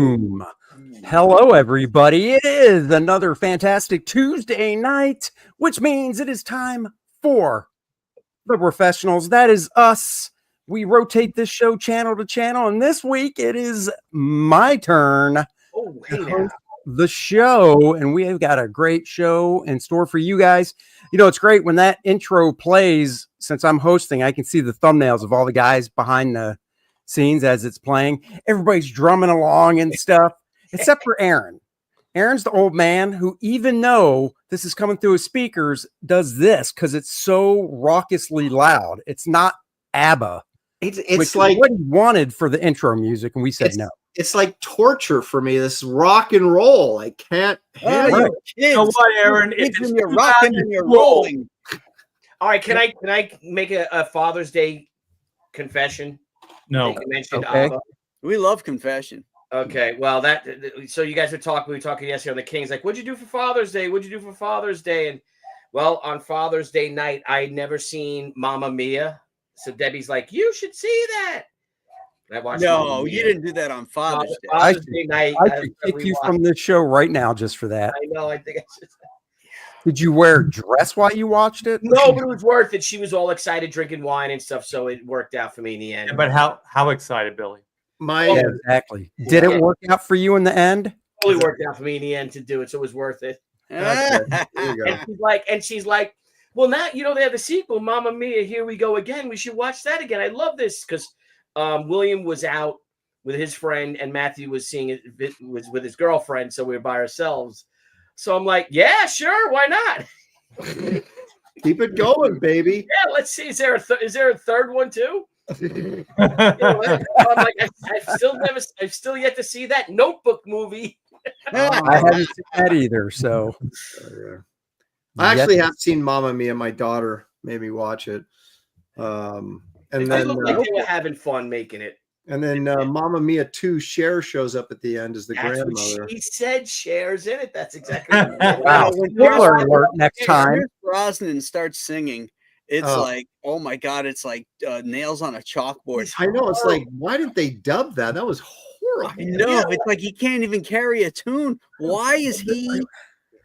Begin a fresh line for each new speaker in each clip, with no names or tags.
Boom. Hello, everybody. It is another fantastic Tuesday night, which means it is time for the Brofessionals. That is us. We rotate this show channel to channel, and this week it is my turn to host the show, and we have got a great show in store for you guys. You know, it's great when that intro plays. Since I'm hosting, I can see the thumbnails of all the guys behind the scenes as it's playing. Everybody's drumming along and stuff, except for Aaron. Aaron's the old man who, even though this is coming through his speakers, does this because it's so raucously loud. It's not ABBA.
It's like
what he wanted for the intro music, and we said no.
It's like torture for me. This rock and roll. I can't handle it.
You know what, Aaron?
It's you're rocking and you're rolling.
All right, can I make a Father's Day confession?
No.
You mentioned
Okay.
ABBA.
We love confession.
Okay, well so you guys we were talking yesterday on the Kings, like, what'd you do for Father's Day? What'd you do for Father's Day? And well, on Father's Day night, I had never seen Mamma Mia. So Debbie's like, you should see that. And I watched
No, you didn't do that on Father's Day.
Father's Day night.
I could kick you from this show right now just for that.
I know. I think I should.
Did you wear a dress while you watched it?
No, but it was worth it. She was all excited, drinking wine and stuff, so it worked out for me in the end.
Yeah, but how excited, Billy?
Yeah, exactly. Did it work out for you in the end?
It totally worked out for me in the end to do it, so it was worth it.
Okay, there you go.
And she's like, well, now you know they have the sequel, Mamma Mia, Here We Go Again. We should watch that again. I love this because William was out with his friend and Matthew was was with his girlfriend, so we were by ourselves. So I'm like, yeah, sure, why not?
Keep it going, baby.
Yeah, let's see. Is there a third one too? You know, I'm like, I've still yet to see that Notebook movie.
I haven't seen that either. So
I actually have seen Mamma Mia. My daughter made me watch it. And
They
then
looked like they were having fun making it.
and then Mamma Mia 2, Cher shows up at the end as the
That's
grandmother.
what she said. Cher's in it. That's exactly what
wow. Spoiler alert next time.
Brosnan starts singing. It's
Oh.
like, oh my God, it's like nails on a chalkboard.
I know. It's like, why did they dub that? That was horrible.
I know. It's like he can't even carry a tune. Why is he?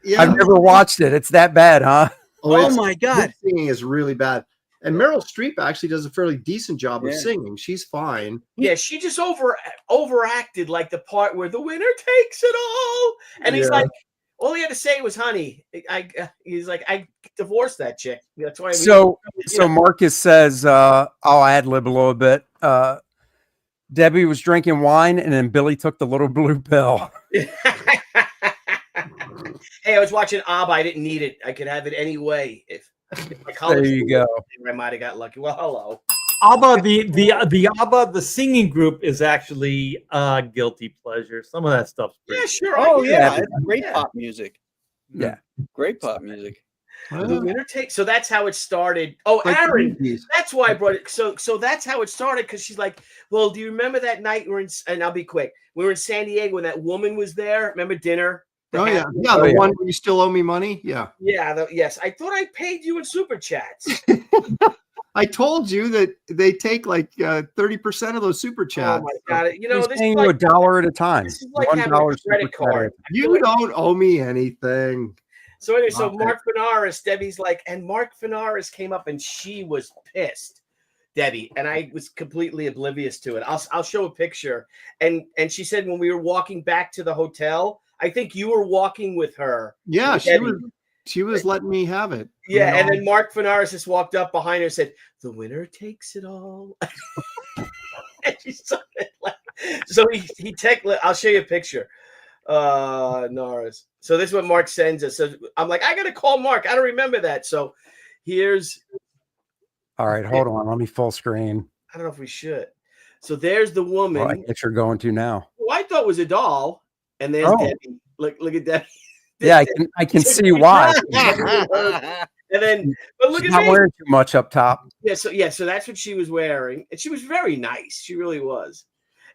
Yeah.
I've never watched it. It's that bad, huh?
Oh my God.
his singing is really bad. And Meryl Streep actually does a fairly decent job of
Yeah.
singing. She's fine.
Yeah, she just overacted like the part where the winner takes it all, and he's
Yeah.
like, all he had to say was "honey." He's like, I divorced that chick. That's why.
So Marcus says, I'll ad lib a little bit. Debbie was drinking wine, and then Billy took the little blue pill.
Hey, I was watching ABBA. I didn't need it. I could have it anyway. If my
There
college
you go.
I might have got lucky. Well, hello.
ABBA, the ABBA, the singing group is actually guilty pleasure. Some of that stuff's pretty
Yeah, sure.
Oh yeah,
Yeah.
it's great pop music.
Yeah.
Great pop music.
The winner takes. So that's how it started. Oh,
Like
Aaron.
movies.
That's why I brought it. So that's how it started. Because she's like, well, do you remember that night we were in? And I'll be quick. We were in San Diego when that woman was there. Remember dinner?
Oh yeah,
Oh,
the
yeah.
one where you still owe me money. Yeah,
Yeah. Yes. I thought I paid you in super chats.
I told you that they take like 30% of those super chats.
Oh my god! You know
He's
this
paying
is
you
like,
$1 at a time.
this is like having a
$1
credit
super
card.
You don't owe me anything.
So anyway, so
Okay.
Mark Benares, Debbie's like, and Mark Benares came up and she was pissed, Debbie, and I was completely oblivious to it. I'll show a picture, and she said when we were walking back to the hotel, I think you were walking with her.
Yeah,
with
she
Debbie.
was letting me have it.
Yeah,
You
and
know?
then Mark Benares just walked up behind her and said, "The winner takes it all." And she started laughing. So I'll show you a picture. Norris. So this is what Mark sends us. So I'm like, I gotta call Mark. I don't remember that. So here's
All right, hold on. Let me full screen.
I don't know if we should. So there's the woman
Well, I guess you're going to now.
who I thought was a doll, and there's
Oh.
Debbie. Look at Debbie.
Yeah, I can see why.
And then, but look
She's
at
not
me.
wearing too much up top.
So that's what she was wearing, and she was very nice. She really was.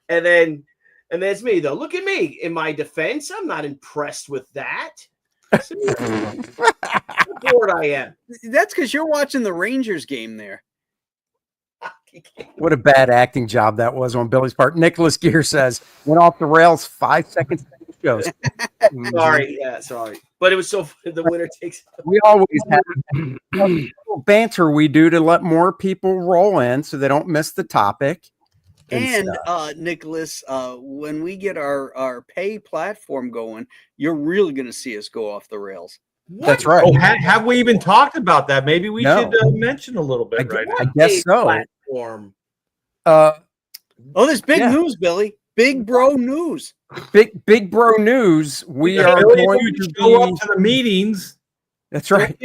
And there's me though. Look at me. In my defense, I'm not impressed with that. See how bored I am.
That's because you're watching the Rangers game there.
What a bad acting job that was on Billy's part. Nicholas Gear says, went off the rails 5 seconds into the show.
Sorry, sorry. But it was so funny. The winner takes.
We always have a little banter we do to let more people roll in so they don't miss the topic.
And Nicholas, when we get our pay platform going, you're really going to see us go off the rails.
That's right.
Oh, have we even talked about that? Maybe we should mention a little bit right now.
I guess so.
Platform.
There's big news, Billy. Big bro news.
Big bro news. We are
Billy,
going
you
to
show up to the meetings.
That's right.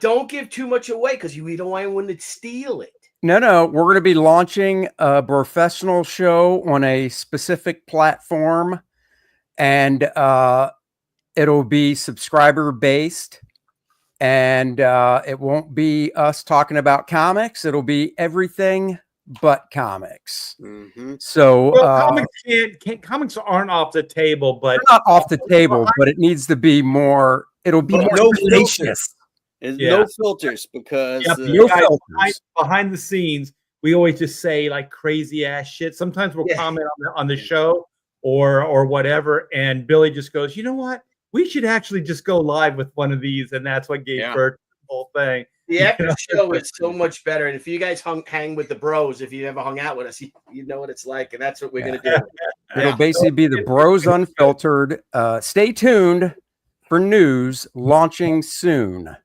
Don't give too much away because we don't want anyone to steal it.
No. We're going to be launching a professional show on a specific platform, and it'll be subscriber based, and it won't be us talking about comics. It'll be everything but comics.
Mm-hmm.
So
comics aren't off the table, but
they're not off the table, but it needs to be more. It'll be more spacious.
No filters because
behind the scenes, we always just say like crazy ass shit. Sometimes we'll comment on the show or whatever, and Billy just goes, you know what? We should actually just go live with one of these, and that's what gave birth to the whole thing.
The after show is so much better, and if you guys hang with the bros, if you ever hung out with us, you know what it's like, and that's what we're gonna do.
It'll basically be the Bros Unfiltered. Stay tuned for news launching soon.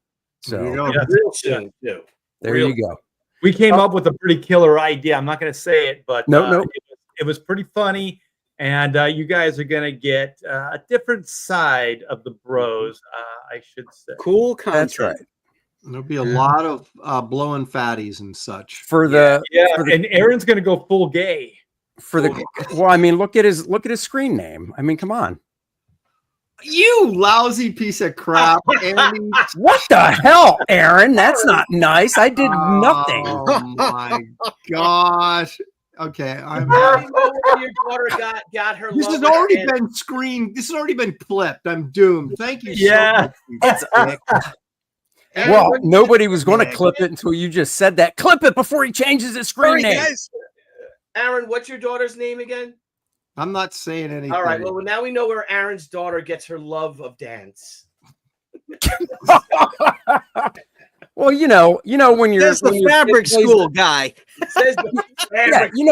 So
real soon too.
There you go.
We came up with a pretty killer idea. I'm not going to say it, but it was pretty funny. And you guys are going to get a different side of the bros, I should say.
Cool content.
That's right.
There'll be a lot of blowing fatties and such.
And Aaron's going to go full gay.
Well, I mean, look at his screen name. I mean, come on.
You lousy piece of crap, Andy.
What the hell, Aaron? That's not nice. I did nothing.
Oh my gosh. Okay, I'm
your daughter got her.
This has already been screened. This has already been clipped. I'm doomed. Thank you so much.
Well, nobody was going to clip it until you just said that. Clip it before he changes his screen name.
Guys. Aaron, what's your daughter's name again?
I'm not saying anything.
All right. Well, now we know where Aaron's daughter gets her love of dance.
Well, you know when you're
the fabric school guy.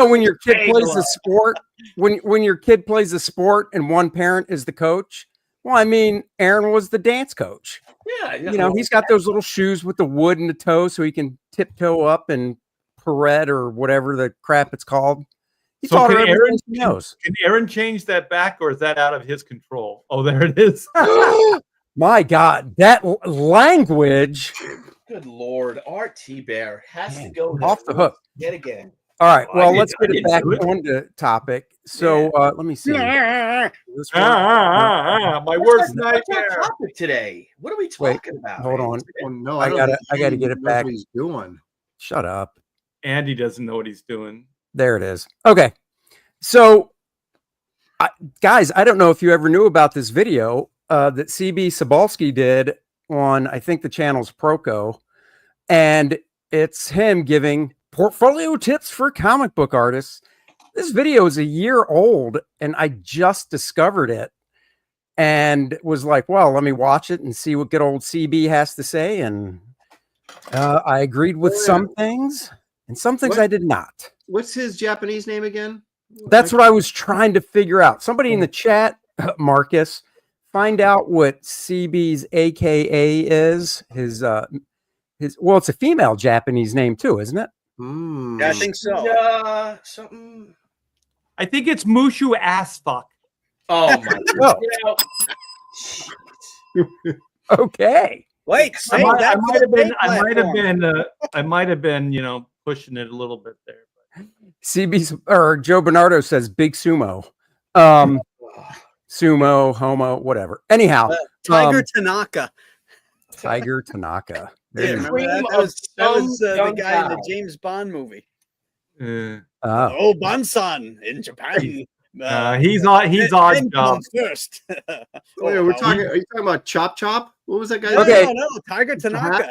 When your kid plays a sport, when your kid plays a sport and one parent is the coach. Well, I mean, Aaron was the dance coach.
Yeah,
he's got those little shoes with the wood in the toe, so he can tiptoe up and pirouette or whatever the crap it's called.
So can Aaron change that back, or is that out of his control? Oh, there it is.
My God, that language.
Good Lord, Thibert has to go
off the hook
yet again.
All right, well, let's get it back on the topic. So let me see.
My worst nightmare
topic today. What are we talking about?
Hold on.
Oh, no,
I gotta get it back.
What he's doing.
Shut up.
Andy doesn't know what he's doing.
There it is. Okay. So, guys, I don't know if you ever knew about this video that C.B. Cebulski did on, I think the channel's Proco. And it's him giving portfolio tips for comic book artists. This video is a year old, and I just discovered it and was like, well, let me watch it and see what good old CB has to say. And I agreed with some things, and some things I did not.
What's his Japanese name again?
That's what I was trying to figure out. Somebody in the chat, Marcus, find out what CB's AKA is. His well, it's a female Japanese name too, isn't it?
Yeah, I think so.
Something.
I think it's Mushu ass fuck.
Oh my God.
Okay.
Wait,
I might have been, pushing it a little bit there.
CB's or Joe Bernardo says big sumo. Sumo, homo, whatever. Anyhow,
Tiger Tanaka.
Tiger Tanaka.
Yeah, remember that was the guy in the James Bond movie. Oh, Bansan in Japan.
He's on job
first.
Wait, are you talking about Chop Chop? What was that guy?
Okay.
No, Tiger Tanaka.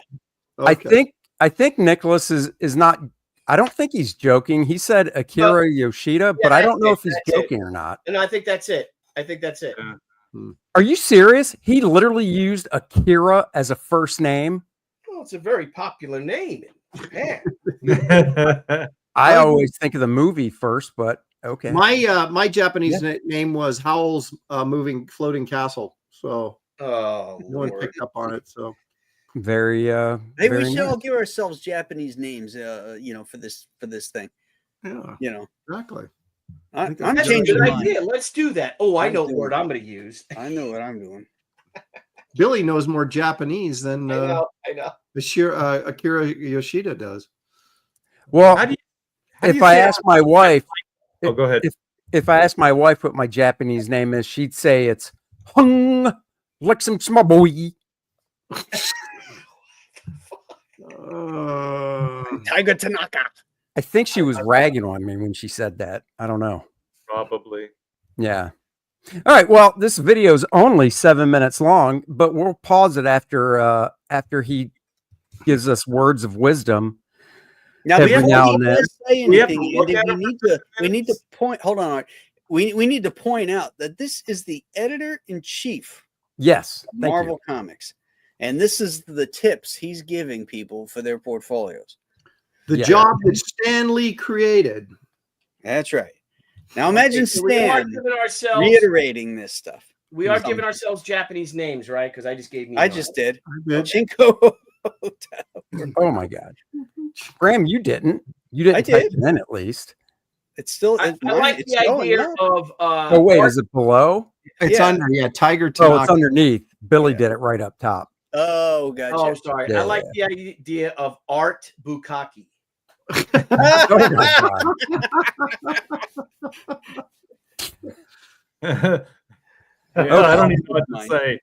Okay.
I think Nicholas is not I don't think he's joking. He said Akira Yoshida, but I don't know if he's joking or not.
And I think that's it.
Are you serious? He literally used Akira as a first name.
Well, it's a very popular name in Japan.
I always think of the movie first, but okay.
My Japanese name was Howl's Floating Castle. So no one picked up on it. So
very
hey,
very
we should
nice.
all give ourselves Japanese names, for this thing.
Yeah, exactly.
I'm
That's
changing
a good
mine.
idea. Let's do that. Oh, I know
I'm
the word
doing
I'm going to use.
I know what I'm doing.
Billy knows more Japanese than
I know.
Akira Yoshida does.
Well,
How do you
if I ask my wife,
Oh, go ahead.
if I ask my wife what my Japanese name is, she'd say it's Hung Lexum Smaboy.
Tiger Tanaka.
I think she was ragging on me when she said that. I don't know.
Probably.
Yeah. All right. Well, this video is only 7 minutes long, but we'll pause it after he gives us words of wisdom.
Now,
every now and then.
say
We have to
anything,
look
Andy,
at it
we need to point. Hold on. Art. We need to point out that this is the editor-in-chief
Yes.
of
Thank
Marvel Comics, and this is the tips he's giving people for their portfolios.
The
Yeah.
job that Stan Lee created.
That's right. Now imagine
So we are
Stan
giving ourselves
reiterating this stuff.
We are giving ourselves Japanese names, right? Because I just gave me.
I just did.
did.
Chinko.
Oh my God, Graham, you didn't. You didn't
I
type
did.
it in at least.
It's still.
I like the idea of.
Oh wait,
art-
is it below?
It's
Yeah.
under, Tiger
Oh, it's
Tanaka.
underneath. Billy
Yeah.
did it right up top.
Oh, gotcha.
Oh, sorry.
Yeah.
I like the idea of Art Bukaki.
Oh my God.
I don't even know what to
Mine.
say.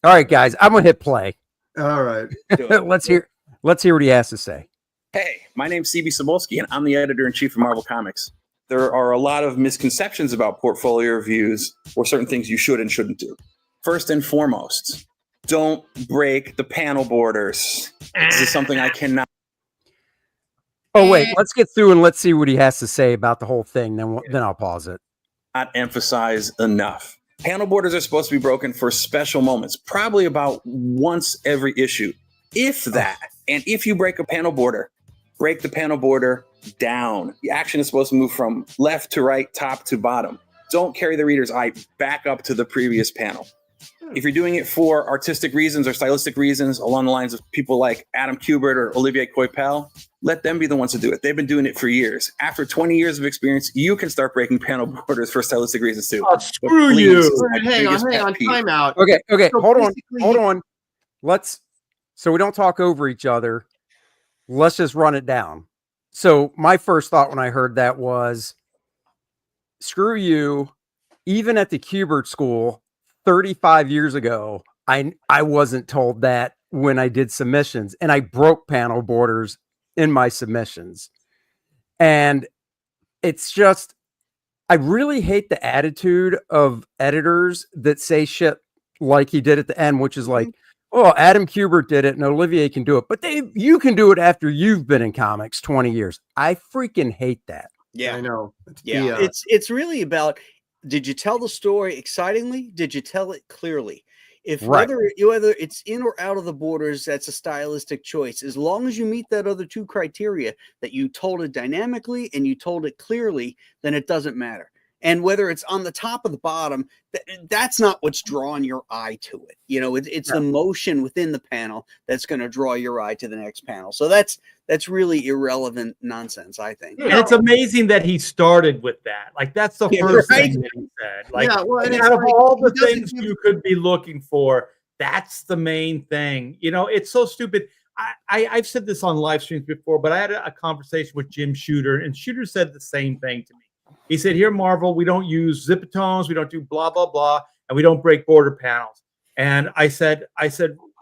All right, guys, I'm gonna hit play.
All right.
Do it.
Let's hear what he has to say.
Hey, my name's C.B. Cebulski, and I'm the editor-in-chief of Marvel Comics. There are a lot of misconceptions about portfolio reviews or certain things you should and shouldn't do. First and foremost, don't break the panel borders. This is something I cannot.
Oh wait, let's get through and let's see what he has to say about the whole thing. Then I'll pause it.
Not emphasize enough. Panel borders are supposed to be broken for special moments, probably about once every issue, if that. And if you break a panel border, break the panel border down. The action is supposed to move from left to right, top to bottom. Don't carry the reader's eye back up to the previous panel. If you're doing it for artistic reasons or stylistic reasons, along the lines of people like Adam Kubert or Olivier Coipel, let them be the ones to do it. They've been doing it for years. After 20 years of experience, you can start breaking panel borders for stylistic reasons too.
Oh, screw you.
this is my
Hang
biggest
on.
pet peeve.
Time out.
Okay,
So
hold
basically-
on. So we don't talk over each other. Let's just run it down. So my first thought when I heard that was, screw you. Even at the Kubert school 35 years ago, I wasn't told that when I did submissions, and I broke panel borders in my submissions. And it's just, I really hate the attitude of editors that say shit like he did at the end, which is like, oh, Adam Kubert did it and Olivier can do it, but you can do it after you've been in comics 20 years. I freaking hate that.
Yeah,
I know.
yeah. It's really about, did you tell the story excitingly? Did you tell it clearly? If
Right.
whether it's in or out of the borders, that's a stylistic choice. As long as you meet that other two criteria, that you told it dynamically and you told it clearly, then it doesn't matter. And whether it's on the top or the bottom, that's not what's drawing your eye to it. You know, it's the motion within the panel that's going to draw your eye to the next panel. So that's really irrelevant nonsense, I think.
And it's amazing that he started with that. Like, that's the first
right.
thing that he said. Like,
Yeah, well, and it's
out of
like,
all the
he doesn't
things
give-
you could be looking for, that's the main thing. You know, it's so stupid. I've said this on live streams before, but I had a conversation with Jim Shooter, and Shooter said the same thing to me. He said, here, Marvel, we don't use zipatones, we don't do blah, blah, blah, and we don't break border panels. And I said,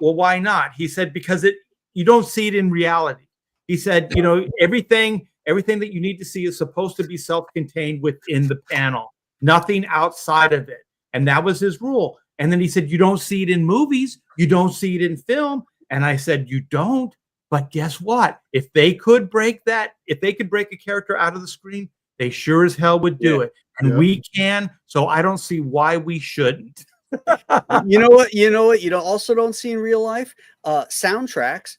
well, why not? He said, because you don't see it in reality. He said, you know, everything that you need to see is supposed to be self-contained within the panel, nothing outside of it. And that was his rule. And then he said, you don't see it in movies, you don't see it in film. And I said, you don't? But guess what? If they could break that, if they could break a character out of the screen, they sure as hell would do it. And we can. So I don't see why we shouldn't.
You know what? You also don't see in real life? Soundtracks.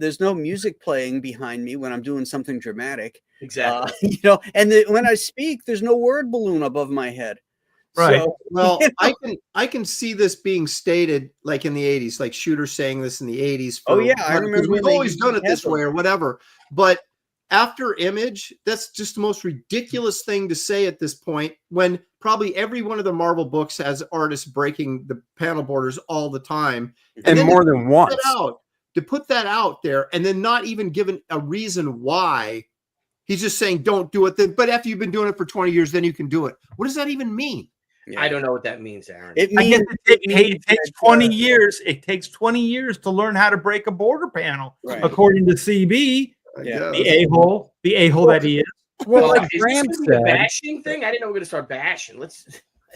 There's no music playing behind me when I'm doing something dramatic.
Exactly.
And when I speak, there's no word balloon above my head.
Right.
So,
well, I can see this being stated like in the 80s, like Shooter saying this in the 80s.
Oh yeah, I remember.
We've always done it this way or whatever. But after Image, that's just the most ridiculous thing to say at this point, when probably every one of the Marvel books has artists breaking the panel borders all the time.
And more than once.
To put that out there and then not even given a reason why. He's just saying, don't do it. But after you've been doing it for 20 years, then you can do it. What does that even mean?
I don't know what that means, Aaron.
It means
it takes 20 years. It takes 20 years to learn how to break a border panel, according to CB. The a-hole that he is.
Well, like
is
Graham
this
said,
a bashing thing? I didn't know we were going to start bashing.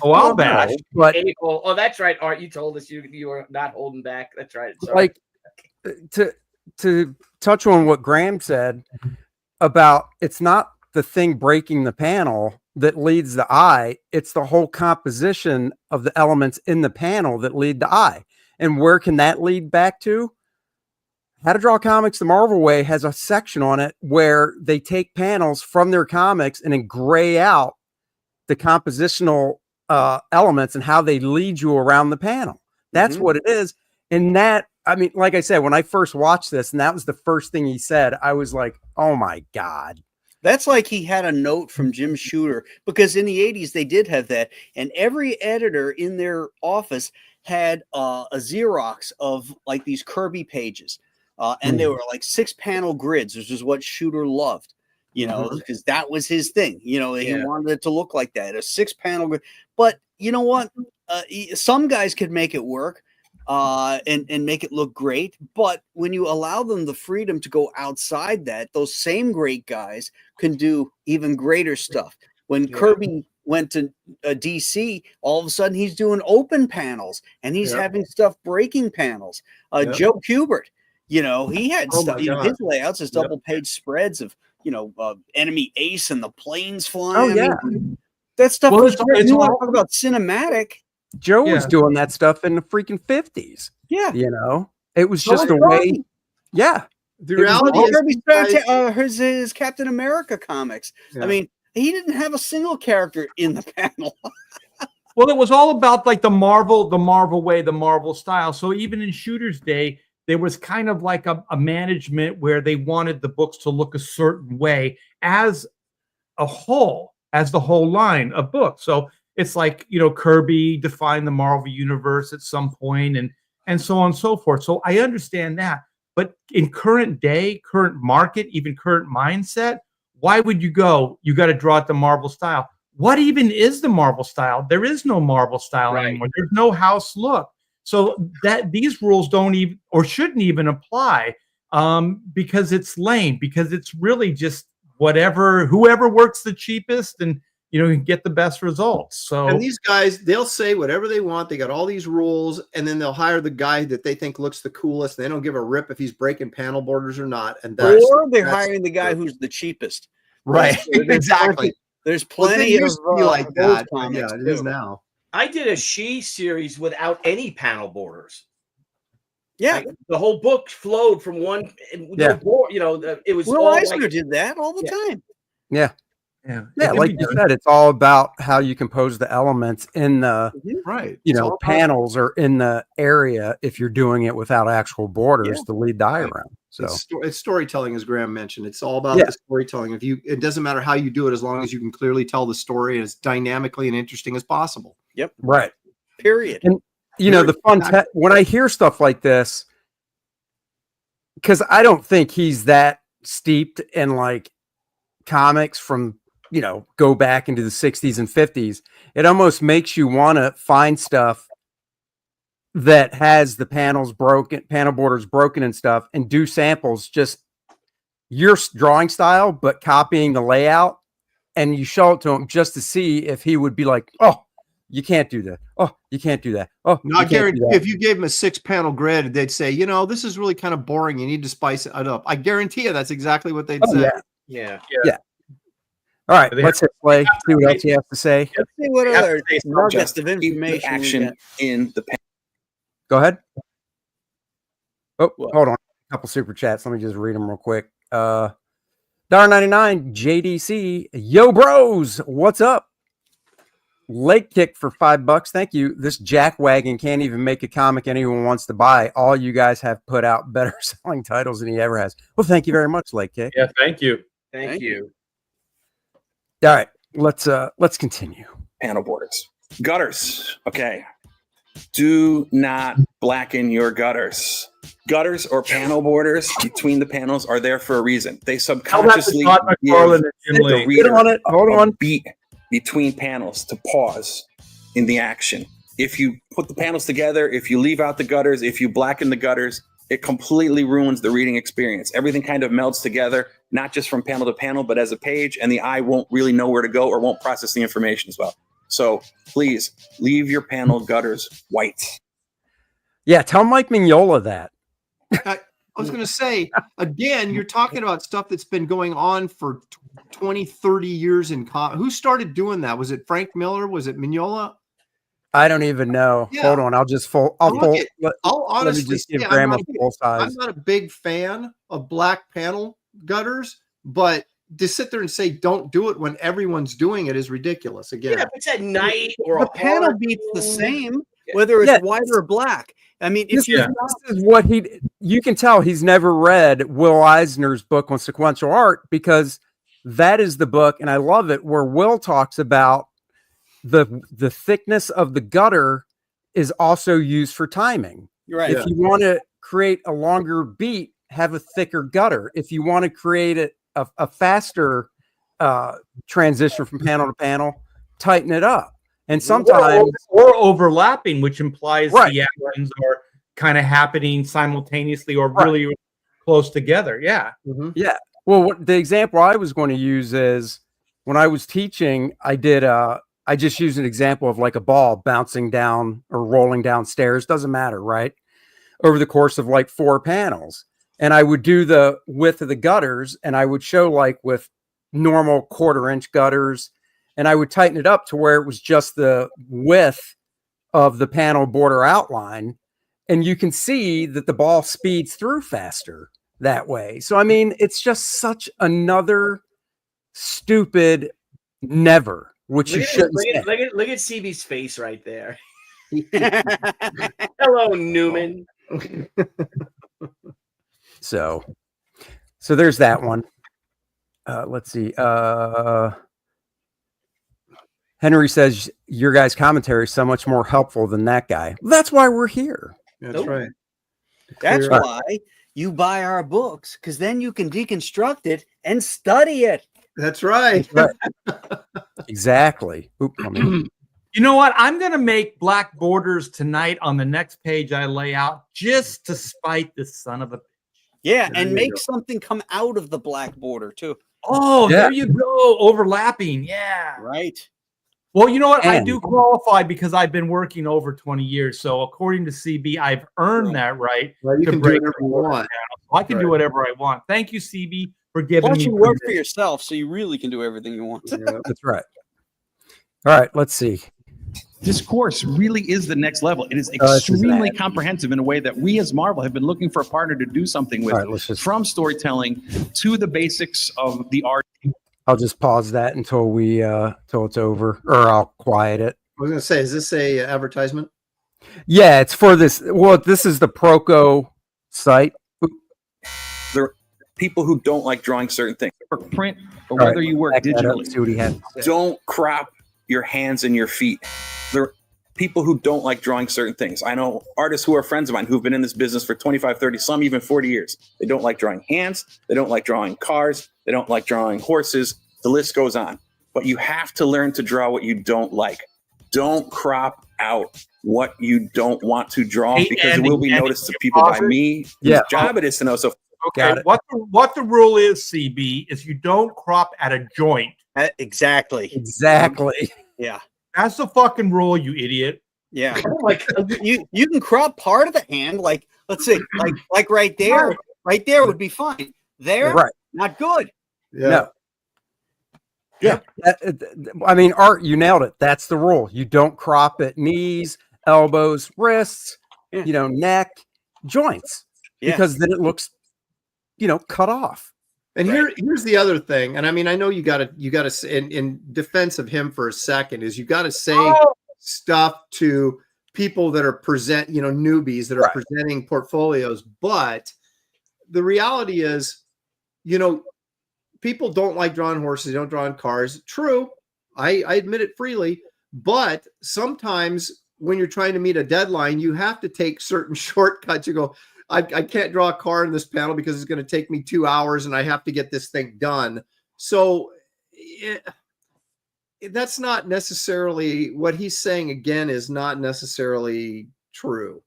I'll bash.
But
oh, that's right, Art. You told us you were not holding back. That's right. Sorry.
Like to touch on what Graham said about, it's not the thing breaking the panel that leads the eye, it's the whole composition of the elements in the panel that lead the eye. And where can that lead back to? How to Draw Comics the Marvel Way has a section on it where they take panels from their comics and then gray out the compositional elements and how they lead you around the panel. That's what it is. And that, I mean, like I said, when I first watched this and that was the first thing he said, I was like, oh my God.
That's like he had a note from Jim Shooter, because in the 80s they did have that. And every editor in their office had a Xerox of like these Kirby pages. And they were like 6-panel grids, which is what Shooter loved, because that was his thing. He wanted it to look like that, a 6-panel grid. But you know what? Some guys could make it work and make it look great. But when you allow them the freedom to go outside that, those same great guys can do even greater stuff. When Kirby went to DC, all of a sudden he's doing open panels and he's having stuff breaking panels. Joe Kubert, he had stuff, his layouts, his double page spreads of, enemy ace and the planes flying.
Oh, yeah.
That stuff was great. You want to
all
talk about cinematic?
Joe was doing that stuff in the freaking 50s.
Yeah.
It was just a way. Yeah.
The reality
is his Captain America comics. I mean, he didn't have a single character in the panel.
Well, it was all about like the Marvel way, the Marvel style. So even in Shooter's day, there was kind of like a management where they wanted the books to look a certain way as a whole, as the whole line of books. So it's like, Kirby defined the Marvel universe at some point and so on and so forth. So I understand that. But in current day, current market, even current mindset, why would you go? You got to draw it the Marvel style. What even is the Marvel style? There is no Marvel style anymore. There's no house look. So that these rules don't even or shouldn't even apply because it's lame, because it's really just whoever works the cheapest and can get the best results. So,
and these guys, they'll say whatever they want. They got all these rules, and then they'll hire the guy that they think looks the coolest. They don't give a rip if he's breaking panel borders or not. And they're
hiring the guy who's the cheapest.
Right. Exactly.
There's plenty of
like that. Yeah, it is now.
I did a She series without any panel borders.
Yeah,
the whole book flowed from one. It was.
Will Eisner did that all the time.
Yeah. Like you said, it's all about how you compose the elements in the panels or in the area. If you're doing it without actual borders to lead the eye around, so
it's storytelling, as Graham mentioned. It's all about the storytelling. It doesn't matter how you do it, as long as you can clearly tell the story as dynamically and interesting as possible.
Yep.
Right.
Period.
And the fun when I hear stuff like this, because I don't think he's that steeped in like comics from go back into the 60s and 50s. It almost makes you want to find stuff that has the panel borders broken and stuff, and do samples, just your drawing style, but copying the layout, and you show it to him just to see if he would be like, oh, you can't do that. Oh, you can't do that. Oh,
No, I
you can't do
guarantee
that.
if you gave them a 6-panel grid, they'd say, this is really kind of boring. You need to spice it up. I guarantee you that's exactly what they'd
Oh,
say.
yeah.
Yeah.
All right,
They
let's hit play. See what else you have to say.
Let's see what
They have
other
to say something.
nuggets
Just
of
keep the
information we
action
get.
in the panel.
Go ahead. Oh,
What?
hold on. A couple super chats. Let me just read them real quick. $1.99 JDC. Yo, bros. What's up? Lake Kick for $5. Thank you. This jackwagon can't even make a comic anyone wants to buy. All you guys have put out better selling titles than he ever has. Well, thank you very much, Lake Kick.
Yeah, thank you.
Thank you.
All right, let's continue.
Panel borders. Gutters. Okay. Do not blacken your gutters. Gutters or panel borders between the panels are there for a reason. They subconsciously
Todd
give
McFarlane and Jim
the
Lee.
reader
on it. Hold
a
on.
beat between panels to pause in the action. If you put the panels together, if you leave out the gutters, if you blacken the gutters, it completely ruins the reading experience. Everything kind of melds together, not just from panel to panel, but as a page, and the eye won't really know where to go or won't process the information as well. So please leave your panel gutters white.
Yeah, tell Mike Mignola that.
I was going to say, again, you're talking about stuff that's been going on for 20, 30 years in who started doing that? Was it Frank Miller? Was it Mignola?
I don't even know.
Yeah.
Hold on, I'll honestly
honestly
just give
say,
Graham a full size.
I'm not a big fan of black panel gutters, but to sit there and say don't do it when everyone's doing it is ridiculous. Again,
Yeah, if it's at night or
The
a
panel
horror
beats the
film.
same, whether it's
Yeah.
white or black. I mean, if
This
you're
is what you can tell he's never read Will Eisner's book on sequential art, because that is the book, and I love it, where Will talks about the thickness of the gutter is also used for timing.
right,
If you want to create a longer beat, have a thicker gutter. If you want to create a faster transition from panel to panel, tighten it up. And sometimes
or overlapping, which implies
Right.
the actions are kind of happening simultaneously or
Right.
really close together. Yeah.
Yeah. Well, what the example I was going to use is when I was teaching, I just used an example of like a ball bouncing down or rolling downstairs. Doesn't matter, right? Over the course of like 4 panels. And I would do the width of the gutters, and I would show like with normal 1/4-inch gutters, and I would tighten it up to where it was just the width of the panel border outline. And you can see that the ball speeds through faster that way. So, I mean, it's just such another stupid never, which you shouldn't say.
Look at CB's face right there. Hello, Newman.
So there's that one. Let's see. Henry says your guys' commentary is so much more helpful than that guy. That's why we're here.
that's
Nope.
right.
that's
Clear-
why you buy our books, because then you can deconstruct it and study it.
That's right.
Exactly. Oop, let me-
You know what? I'm going to make black borders tonight on the next page I lay out, just to spite this son of a.
Yeah,
There
and
you
make
go.
something come out of the black border too.
Oh,
Yeah.
there you go. Overlapping. Yeah.
Right.
Well, you know what? I
And-
do qualify because I've been working over 20 years. So according to CB, I've earned that right.
Well, you
to
can do
break
whatever you want.
So I can do
Right.
whatever I want. Thank you, CB, for giving
Plus,
me
you work for
permission.
yourself, so you really can do everything you want.
Yeah.
That's right. All right. Let's see.
This course really is the next level. It is
this is
extremely
bad.
comprehensive in a way that we as Marvel have been looking for a partner to do something with,
All right. Let's just.
from storytelling to the basics of the art.
I'll just pause that until till it's over, or I'll quiet it.
I was going to say, is this a advertisement?
Yeah, it's for this. Well, this is the Proco site.
There are people who don't like drawing certain things.
For print or
All right,
whether you work
back that up,
digitally.
see what he had to say.
Don't crop your hands and your feet. There are people who don't like drawing certain things. I know artists who are friends of mine who've been in this business for 25, 30, some even 40 years. They don't like drawing hands. They don't like drawing cars. They don't like drawing horses. The list goes on. But you have to learn to draw what you don't like. Don't crop out what you don't want to draw,
Hey,
because it
Andy,
will be
Andy,
noticed to
can you
people by
pause it?
me.
Yeah.
Whose job it is to know. So
Got
Okay.
it.
What the rule is, CB, is you don't crop at a joint.
Exactly.
Exactly.
Yeah.
That's the fucking rule, you idiot.
Yeah.
Oh my God.
You can crop part of the hand, like let's say, like right there. Right there would be fine. There,
Right.
not good.
Yeah.
No. Yeah. I mean, Art, you nailed it. That's the rule. You don't crop at knees, elbows, wrists, neck, joints, because then it looks, cut off.
And here's the other thing. And I mean, I know you gotta in defense of him for a second, is you gotta say stuff to people that are newbies that are presenting portfolios. But the reality is, people don't like drawing horses, they don't draw in cars. True. I admit it freely. But sometimes when you're trying to meet a deadline, you have to take certain shortcuts. You go, I can't draw a car in this panel because it's going to take me 2 hours and I have to get this thing done. So that's not necessarily what he's saying. Again, is not necessarily true.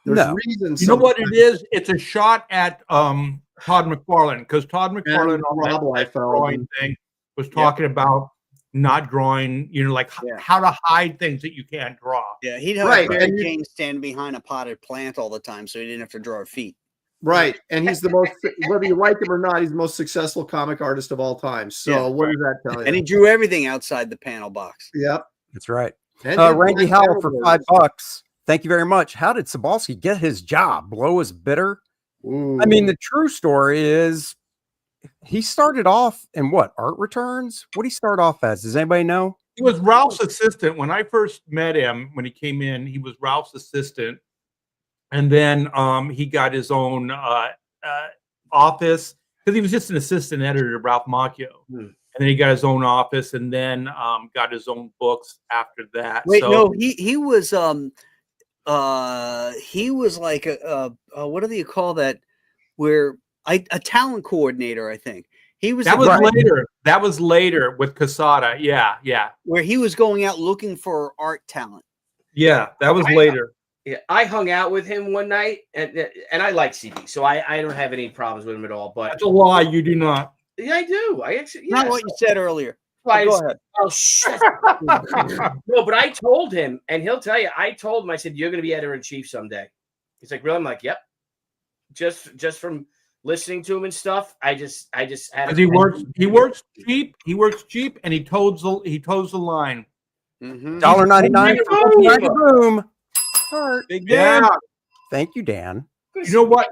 There's reasons.
You know what it is? It's a shot at Todd McFarlane, because Todd McFarlane on that drawing thing was talking about not drawing, how to hide things that you can't draw.
Yeah, he'd have Mary Jane stand behind a potted plant all the time, so he didn't have to draw her feet.
Right, and he's the most, whether you like him or not, he's the most successful comic artist of all time. So what does that tell you?
And he drew everything outside the panel box.
Yep,
that's right. Randy Howell for $5. Thank you very much. How did Cebulski get his job? Blow his bidder?
Ooh.
I mean, the true story is he started off in what? Art returns? What did he start off as? Does anybody know?
He was Ralph's assistant. When I first met him, when he came in, he was Ralph's assistant. And then he got his own office, because he was just an assistant editor to Ralph Macchio. And then he got his own office, and then got his own books after that.
Wait, no, he was like a what do you call that? Where a talent coordinator, I think. He was
later. That was later with Casada. Yeah.
Where he was going out looking for art talent.
Yeah, that was later.
Yeah, I hung out with him one night, and I like CB, so I don't have any problems with him at all. But
that's a lie. You do not.
Yeah, I do. I actually.
Not what you said earlier.
Go ahead. Oh shit. No, but I told him, and he'll tell you. I told him. I said, "You're going to be editor-in-chief someday." He's like, "Really?" I'm like, "Yep." Just from listening to him and stuff, I just had.
He works cheap. He works cheap, and he toes the line.
$1.99 for boom.
Big Dan.
Yeah. Thank you, Dan.
You know what?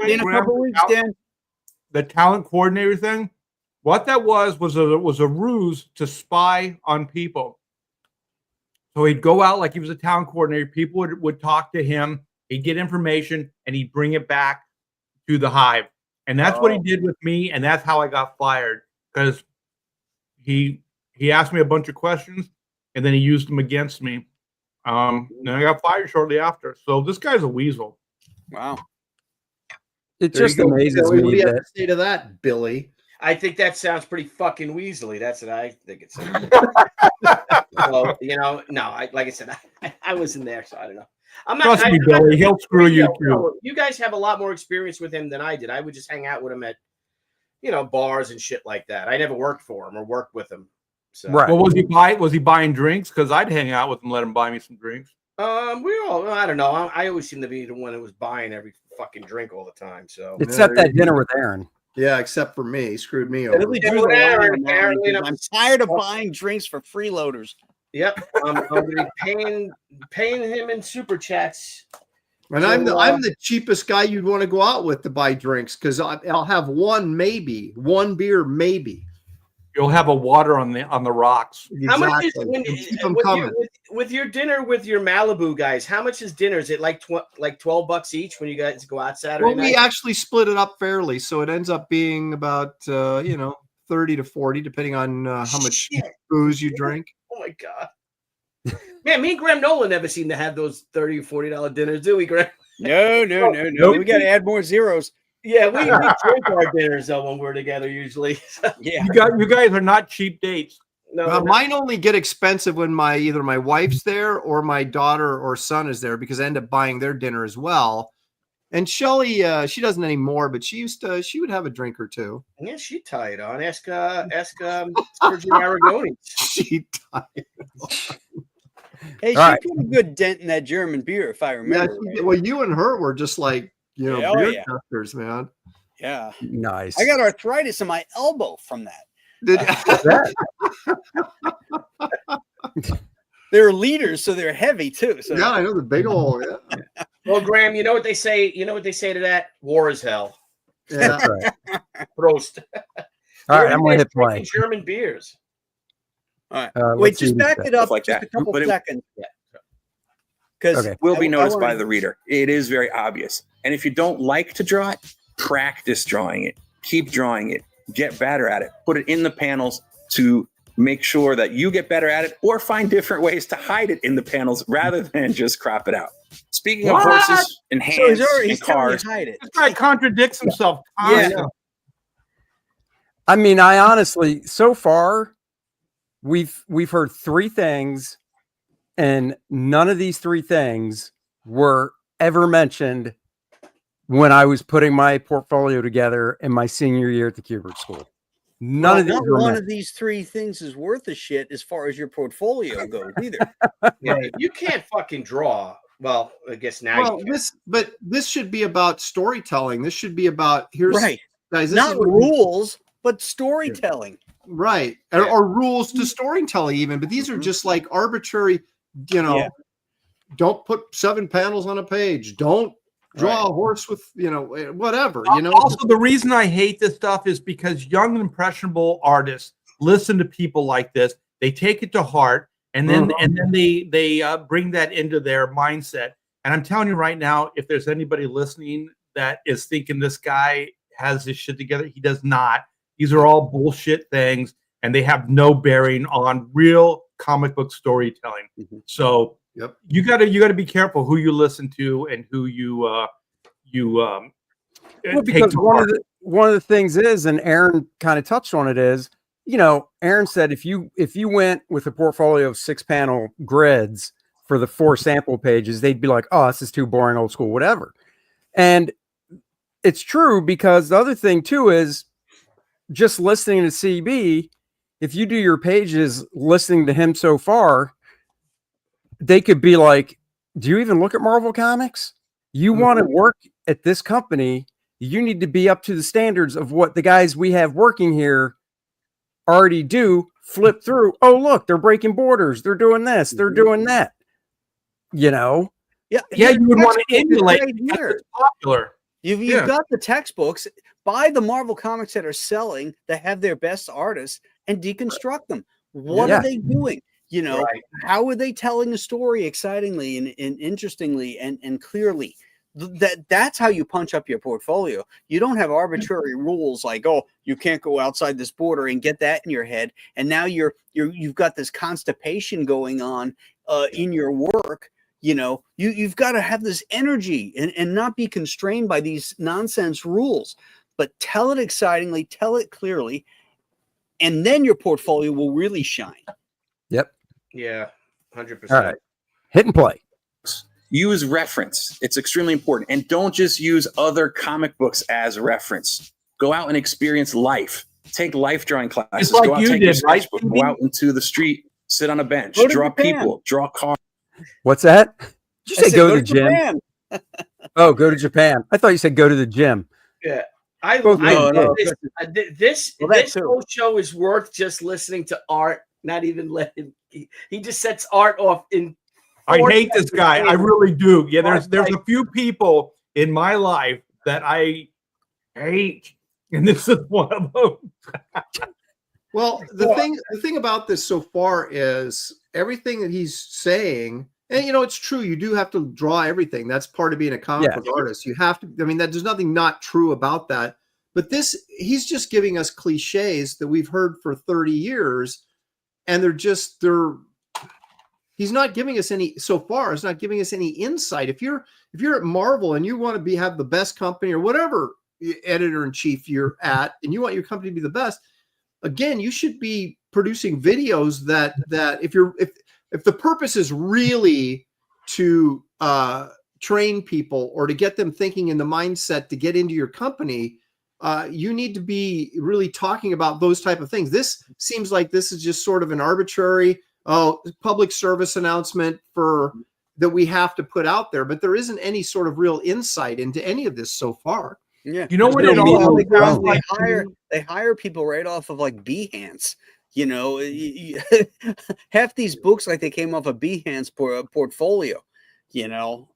In a couple weeks, Dan.
The talent coordinator thing. What that was a ruse to spy on people. So he'd go out like he was a talent coordinator. People would talk to him. He'd get information and he'd bring it back to the hive. And that's what he did with me. And that's how I got fired, because he asked me a bunch of questions and then he used them against me. Then I got fired shortly after. So this guy's a weasel.
Wow.
It just amazes
Billy,
me.
what do you have to say to that, Billy?
I think that sounds pretty fucking weaselly. That's what I think it sounds. Well, like I said, I wasn't there, so I don't know. I'm not.
Trust me, Billy. He'll screw you too.
You guys have a lot more experience with him than I did. I would just hang out with him at, bars and shit like that. I never worked for him or worked with him. So.
Right.
Well, was he buying drinks? Because I'd hang out with him, let him buy me some drinks.
I don't know. I always seem to be the one that was buying every fucking drink all the time. So
except that dinner with Aaron.
Yeah, except for me, he screwed me over.
I'm tired of buying drinks for freeloaders.
Yep, I'm going to be paying him in super chats.
And I'm the cheapest guy you'd want to go out with to buy drinks, because I'll have one beer, maybe.
You'll have a water on the rocks.
Exactly.
How much is with your dinner with your Malibu guys? How much is dinner? Is it like $12 each when you guys go out Saturday night?
We actually split it up fairly, so it ends up being about 30 to 40, depending on how much booze you drink.
Oh my god, man! Me and Graham Nolan never seem to have those $30 or $40 dinners, do we, Graham?
No. We got to add more zeros.
Yeah, we drink our dinners though when we're together usually.
Yeah,
you guys are not cheap dates.
No,
mine only get expensive when either my wife's there or my daughter or son is there, because I end up buying their dinner as well. And Shelley, she doesn't anymore, but she would have a drink or two.
Yeah, she tied on. Ask Sergio Aragoni.
She died.
Hey,
All
she
right.
put a good dent in that German beer, if I
Yeah,
remember. right.
well, you and her were just like,
Yeah, oh,
beer
yeah.
testers, man.
Yeah.
Nice.
I got arthritis in my elbow from that. They're liters, so they're heavy too. So
Yeah, I know the big old. Yeah.
Well, Graham, you know what they say? You know what they say to that? War is hell.
Yeah.
That's right.
Prost.
All right, I'm going to hit play.
Drinking German beers.
all right.
Let's
Wait,
see
just
what
back
he
it up
Stuff like
just
that.
a couple
But it-
seconds. Because
Okay.
Will be noticed by the reader. It is very obvious. And if you don't like to draw it, practice drawing it. Keep drawing it. Get better at it. Put it in the panels to make sure that you get better at it, or find different ways to hide it in the panels rather than just crop it out. Speaking of
What?
horses and
So
hands
he's
and
telling you
cars,
hide it.
This guy contradicts himself.
Yeah.
constantly.
I mean, I honestly, so far, we've heard three things, and none of these three things were ever mentioned when I was putting my portfolio together in my senior year at the Kubert School. None of these
Not
were
one
mentioned.
of these three things is worth a shit as far as your portfolio goes either.
Yeah, you can't fucking draw. Well, I guess now
Well,
you can.
this should be about storytelling. This should be about
Right.
guys. This
Not
is what
rules, but storytelling.
right,
Yeah.
or rules to storytelling even. But these are just like arbitrary.
Yeah.
Don't put 7 panels on a page. Don't draw a horse with whatever.
Also, the reason I hate this stuff is because young and impressionable artists listen to people like this. They take it to heart, and then they bring that into their mindset. And I'm telling you right now, if there's anybody listening that is thinking this guy has his shit together, he does not. These are all bullshit things, and they have no bearing on real comic book storytelling. So
Yep.
you gotta be careful who you listen to and who you
Well,
take
because
to
one
heart.
of the things is, and Aaron kind of touched on it, is, Aaron said if you went with a portfolio of 6-panel grids for the 4 sample pages, they'd be like, oh, this is too boring, old school, whatever. And it's true, because the other thing too is, just listening to CB, if you do your pages listening to him so far, they could be like, do you even look at Marvel Comics? You want to work at this company, you need to be up to the standards of what the guys we have working here already do. Flip through, oh, look, they're breaking borders, they're doing this, they're doing that.
Yeah.
Yeah, you would want to
Textbook is
emulate
right
because
here.
it's popular.
You've
Yeah.
got the textbooks. Buy the Marvel comics that are selling, that have their best artists, and deconstruct them. What
Yeah.
are they doing?
Right.
How are they telling a story excitingly and interestingly and clearly? That's how you punch up your portfolio. You don't have arbitrary rules like, oh, you can't go outside this border and get that in your head. And now you've got this constipation going on in your work. You've got to have this energy and not be constrained by these nonsense rules, but tell it excitingly, tell it clearly, and then your portfolio will really shine.
Yep.
Yeah, 100%.
All right. Hit and play.
use reference. It's extremely important. And don't just use other comic books as reference. Go out and experience life. Take life drawing classes.
It's like
go out,
you
take your
did, right,
sketchbook,
CB?
go out into the street, sit on a bench,
Go to
draw
Japan.
people, draw cars.
What's that? Did you
I
say
said,
go to the gym?
Japan.
Oh, go to Japan. I thought you said go to the gym.
Yeah. I
Both
love
no.
this
Well, that
this
too.
whole show is worth just listening to Art, not even letting he just sets Art off in
I
4
hate this
seconds.
guy. I really do. Yeah, there's
Like-
a few people in my life that I hate, and this is one of them.
Well, the thing about this so far is everything that he's saying, and it's true. You do have to draw everything. That's part of being a comic book artist. You have to. I mean, there's nothing not true about that. But he's just giving us cliches that we've heard for 30 years, and he's not giving us any so far. It's not giving us any insight. If you're at Marvel and you want to have the best company or whatever editor-in-chief you're at, and you want your company to be the best. Again, you should be producing videos that if the purpose is really to train people or to get them thinking in the mindset to get into your company, you need to be really talking about those type of things. This seems like this is just sort of an arbitrary public service announcement that we have to put out there, but there isn't any sort of real insight into any of this so far.
Yeah,
You know what it all sounds like?
They hire people right off of like Behance. You know, half these books like they came off a Behance portfolio. You know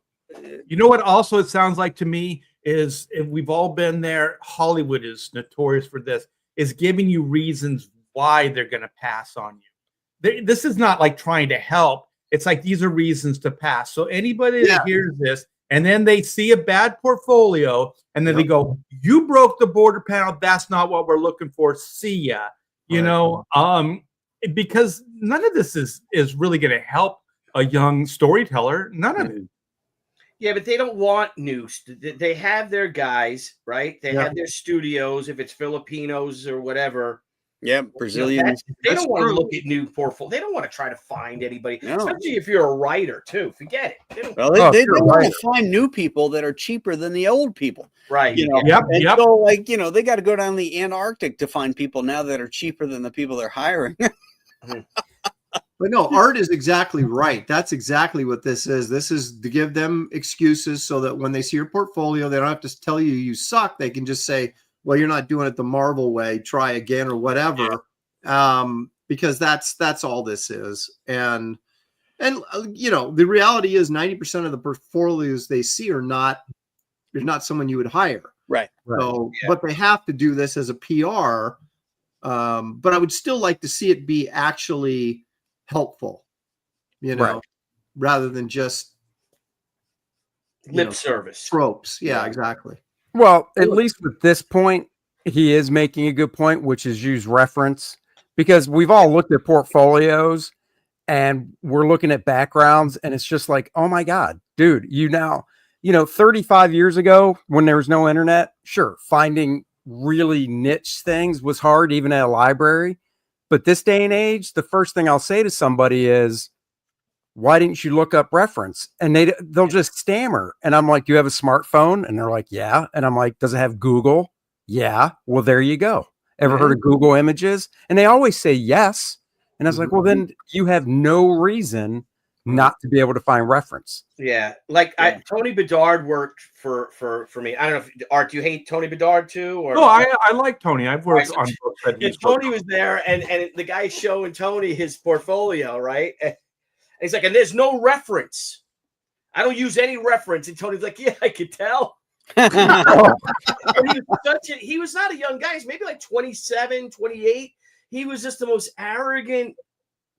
what also it sounds like to me is, if we've all been there, Hollywood is notorious for this, is giving you reasons why they're going to pass on you. This is not like trying to help. It's like, these are reasons to pass. So anybody that hears this and then they see a bad portfolio and then they go, you broke the border panel. That's not what we're looking for. See ya. You know, because none of this is really going to help a young storyteller. None of it.
Yeah, but they don't want news. They have their guys, right? They have their studios, if it's Filipinos or whatever.
Yeah, Brazilians.
They don't want to look at new portfolio. They don't want to try to find anybody, especially if you're a writer too. Forget it.
They want to find new people that are cheaper than the old people.
Right.
You know, so like, you know, they got to go down the Antarctic to find people now that are cheaper than the people they're hiring.
But no, Art is exactly right. That's exactly what this is. This is to give them excuses so that when they see your portfolio, they don't have to tell you suck. They can just say, well, you're not doing it the Marvel way, try again or whatever. Because that's all this is. And you know, the reality is 90% of the portfolios they see are not someone you would hire.
Right.
So, but they have to do this as a PR. But I would still like to see it be actually helpful, you know, rather than just
lip service
tropes. Yeah, exactly.
Well, at least with this point, he is making a good point, which is use reference, because we've all looked at portfolios and we're looking at backgrounds and it's just like, oh my God, dude, 35 years ago when there was no internet, sure, finding really niche things was hard, even at a library. But this day and age, the first thing I'll say to somebody is, why didn't you look up reference? And they'll just stammer. And I'm like, do you have a smartphone? And they're like, yeah. And I'm like, does it have Google? Yeah. Well, there you go. Ever heard of Google Images? And they always say yes. And I was like, well, then you have no reason not to be able to find reference.
Yeah. Like Tony Bedard worked for me. I don't know if Art, do you hate Tony Bedard too? Or?
No, I like Tony. I've worked on books that
and Tony was there and the guy's showing Tony his portfolio, right? And he's like, and there's no reference. I don't use any reference. And Tony's like, yeah, I could tell. He was not a young guy. He's maybe like 27, 28. He was just the most arrogant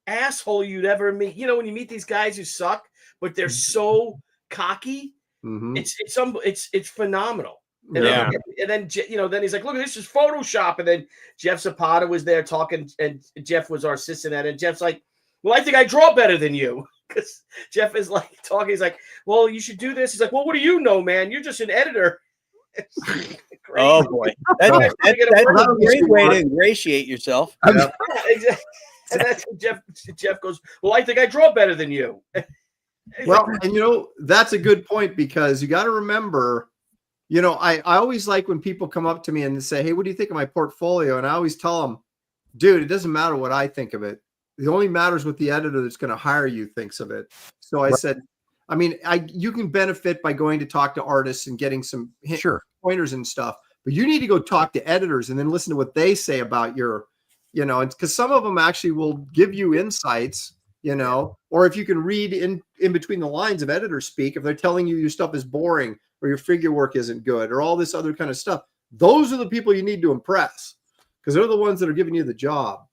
asshole you'd ever meet. You know, when you meet these guys who suck, but they're so cocky, it's phenomenal. And then then he's like, look, this is Photoshop. And then Jeff Zapata was there talking, and Jeff was our assistant editor. And Jeff's like, well, I think I draw better than you. Because Jeff is like talking. He's like, well, you should do this. He's like, well, what do you know, man? You're just an editor.
Oh, boy. That's a great way to ingratiate yourself.
Yeah, exactly. And that's Jeff goes, well, I think I draw better than you.
Well, and that's a good point, because you got to remember, I always like when people come up to me and say, hey, what do you think of my portfolio? And I always tell them, dude, it doesn't matter what I think of it. It only matters what the editor that's going to hire you thinks of it. So I said, you can benefit by going to talk to artists and getting some pointers and stuff, but you need to go talk to editors and then listen to what they say about your, because some of them actually will give you insights, or if you can read in between the lines of editor speak, if they're telling you your stuff is boring or your figure work isn't good or all this other kind of stuff, those are the people you need to impress, because they're the ones that are giving you the job.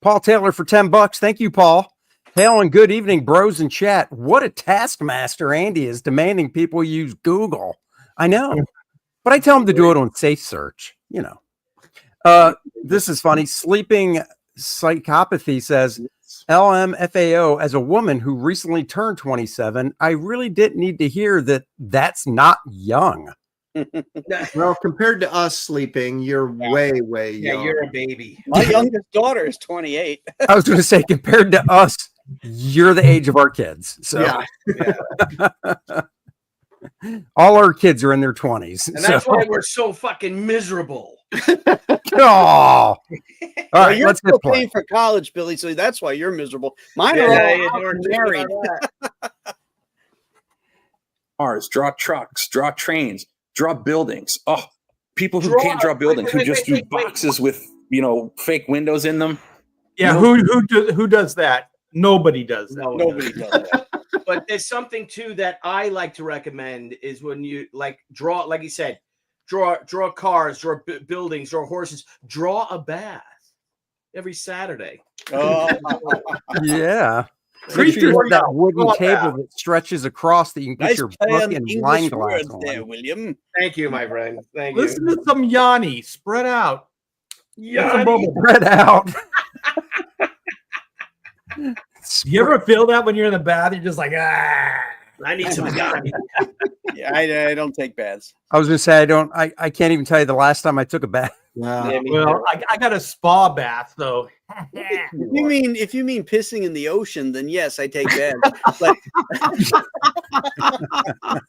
Paul Taylor for $10. Thank you, Paul. Hail and good evening, bros in chat. What a taskmaster Andy is, demanding people use Google. I know, but I tell him to do it on Safe Search. This is funny. Sleeping Psychopathy says, LMFAO, as a woman who recently turned 27, I really didn't need to hear that that's not young.
Well, compared to us sleeping, you're way young.
Yeah, you're a baby.
My youngest daughter is 28.
I was going to say, compared to us, you're the age of our kids. So.
Yeah.
All our kids are in their 20s.
And that's why we're so fucking miserable.
Oh. All right,
you're
let's
still
hit play.
paying for college, Billy, so that's why you're miserable. Mine
Yeah,
are
yeah,
all
you're
married.
Cars, draw trucks, draw trains, draw buildings. Oh, people who
Draw-
can't draw buildings, who
wait,
just do
wait.
boxes with, fake windows in them.
Yeah, who does that? Nobody does that.
No,
Nobody does that.
But there's something too that I like to recommend is when you draw, like you said, draw cars, draw buildings, draw horses, draw a bath every Saturday.
Oh,
Yeah.
Treat
Make sure you have that
yourself.
wooden
Draw
table
that.
that stretches across that you can
nice
put your
play
book
on the
and wine
English
glass
words there,
on.
William.
Thank you, my friend. Thank you.
Listen to some Yanni. Spread out. Get some
Yanni.
bubble.
Spread out.
You ever feel that when you're in the bath? You're just like, ah.
I need some Yanni.
Yeah, I don't take baths.
I was gonna say I can't even tell you the last time I took a bath.
Yeah.
Yeah, me
Well,
too.
I got a spa bath though.
If you mean pissing in the ocean, then yes, I take baths. But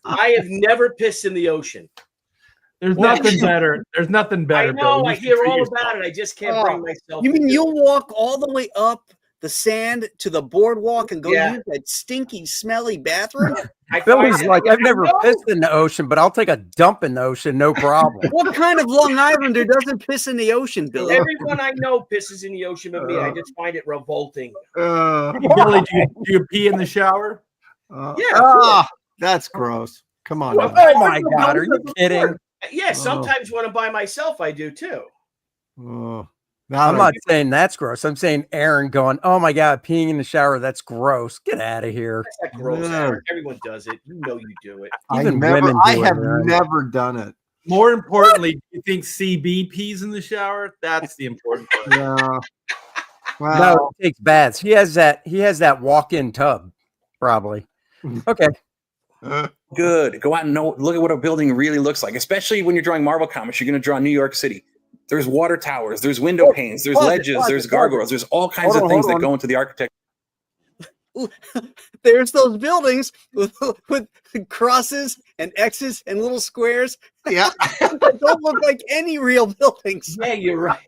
I have never pissed in the ocean.
There's nothing better. There's nothing better.
I know.
Bill.
I
You should
hear
treat
all
yourself.
about it. I just can't bring myself.
you
to
mean
do
you'll walk all the way up the sand to the boardwalk and go
Yeah.
use that stinky, smelly bathroom?
it. I
Billy's
find-
like, I've
I
never
know.
pissed in the ocean, but I'll take a dump in the ocean, no problem.
What kind of Long Islander doesn't piss in the ocean, Billy?
Everyone I know pisses in the ocean but me. I just find it revolting.
Billy, do you pee in the shower?
That's gross. Come on.
Oh
now.
my God, are you kidding?
Yeah, sometimes when I'm by myself, I do too.
Oh.
I'm not saying that's gross. I'm saying Aaron going, oh my God, peeing in the shower, that's gross. Get out of here.
That's not gross.
Yeah.
Aaron. Everyone does it. You know you do it.
Even women
I
do it,
have
right?
never done it.
More importantly, do you think CB pees in the shower? That's the important part.
Yeah. Well,
No, he takes baths. He has that walk-in tub, probably. Okay.
Good. Go out and look at what a building really looks like, especially when you're drawing Marvel Comics. You're going to draw New York City. There's water towers, there's window panes, there's ledges, there's gargoyles, there's all kinds of things that go into the architecture.
There's those buildings with crosses and X's and little squares
yeah.
that don't look like any real buildings.
Yeah, you're right.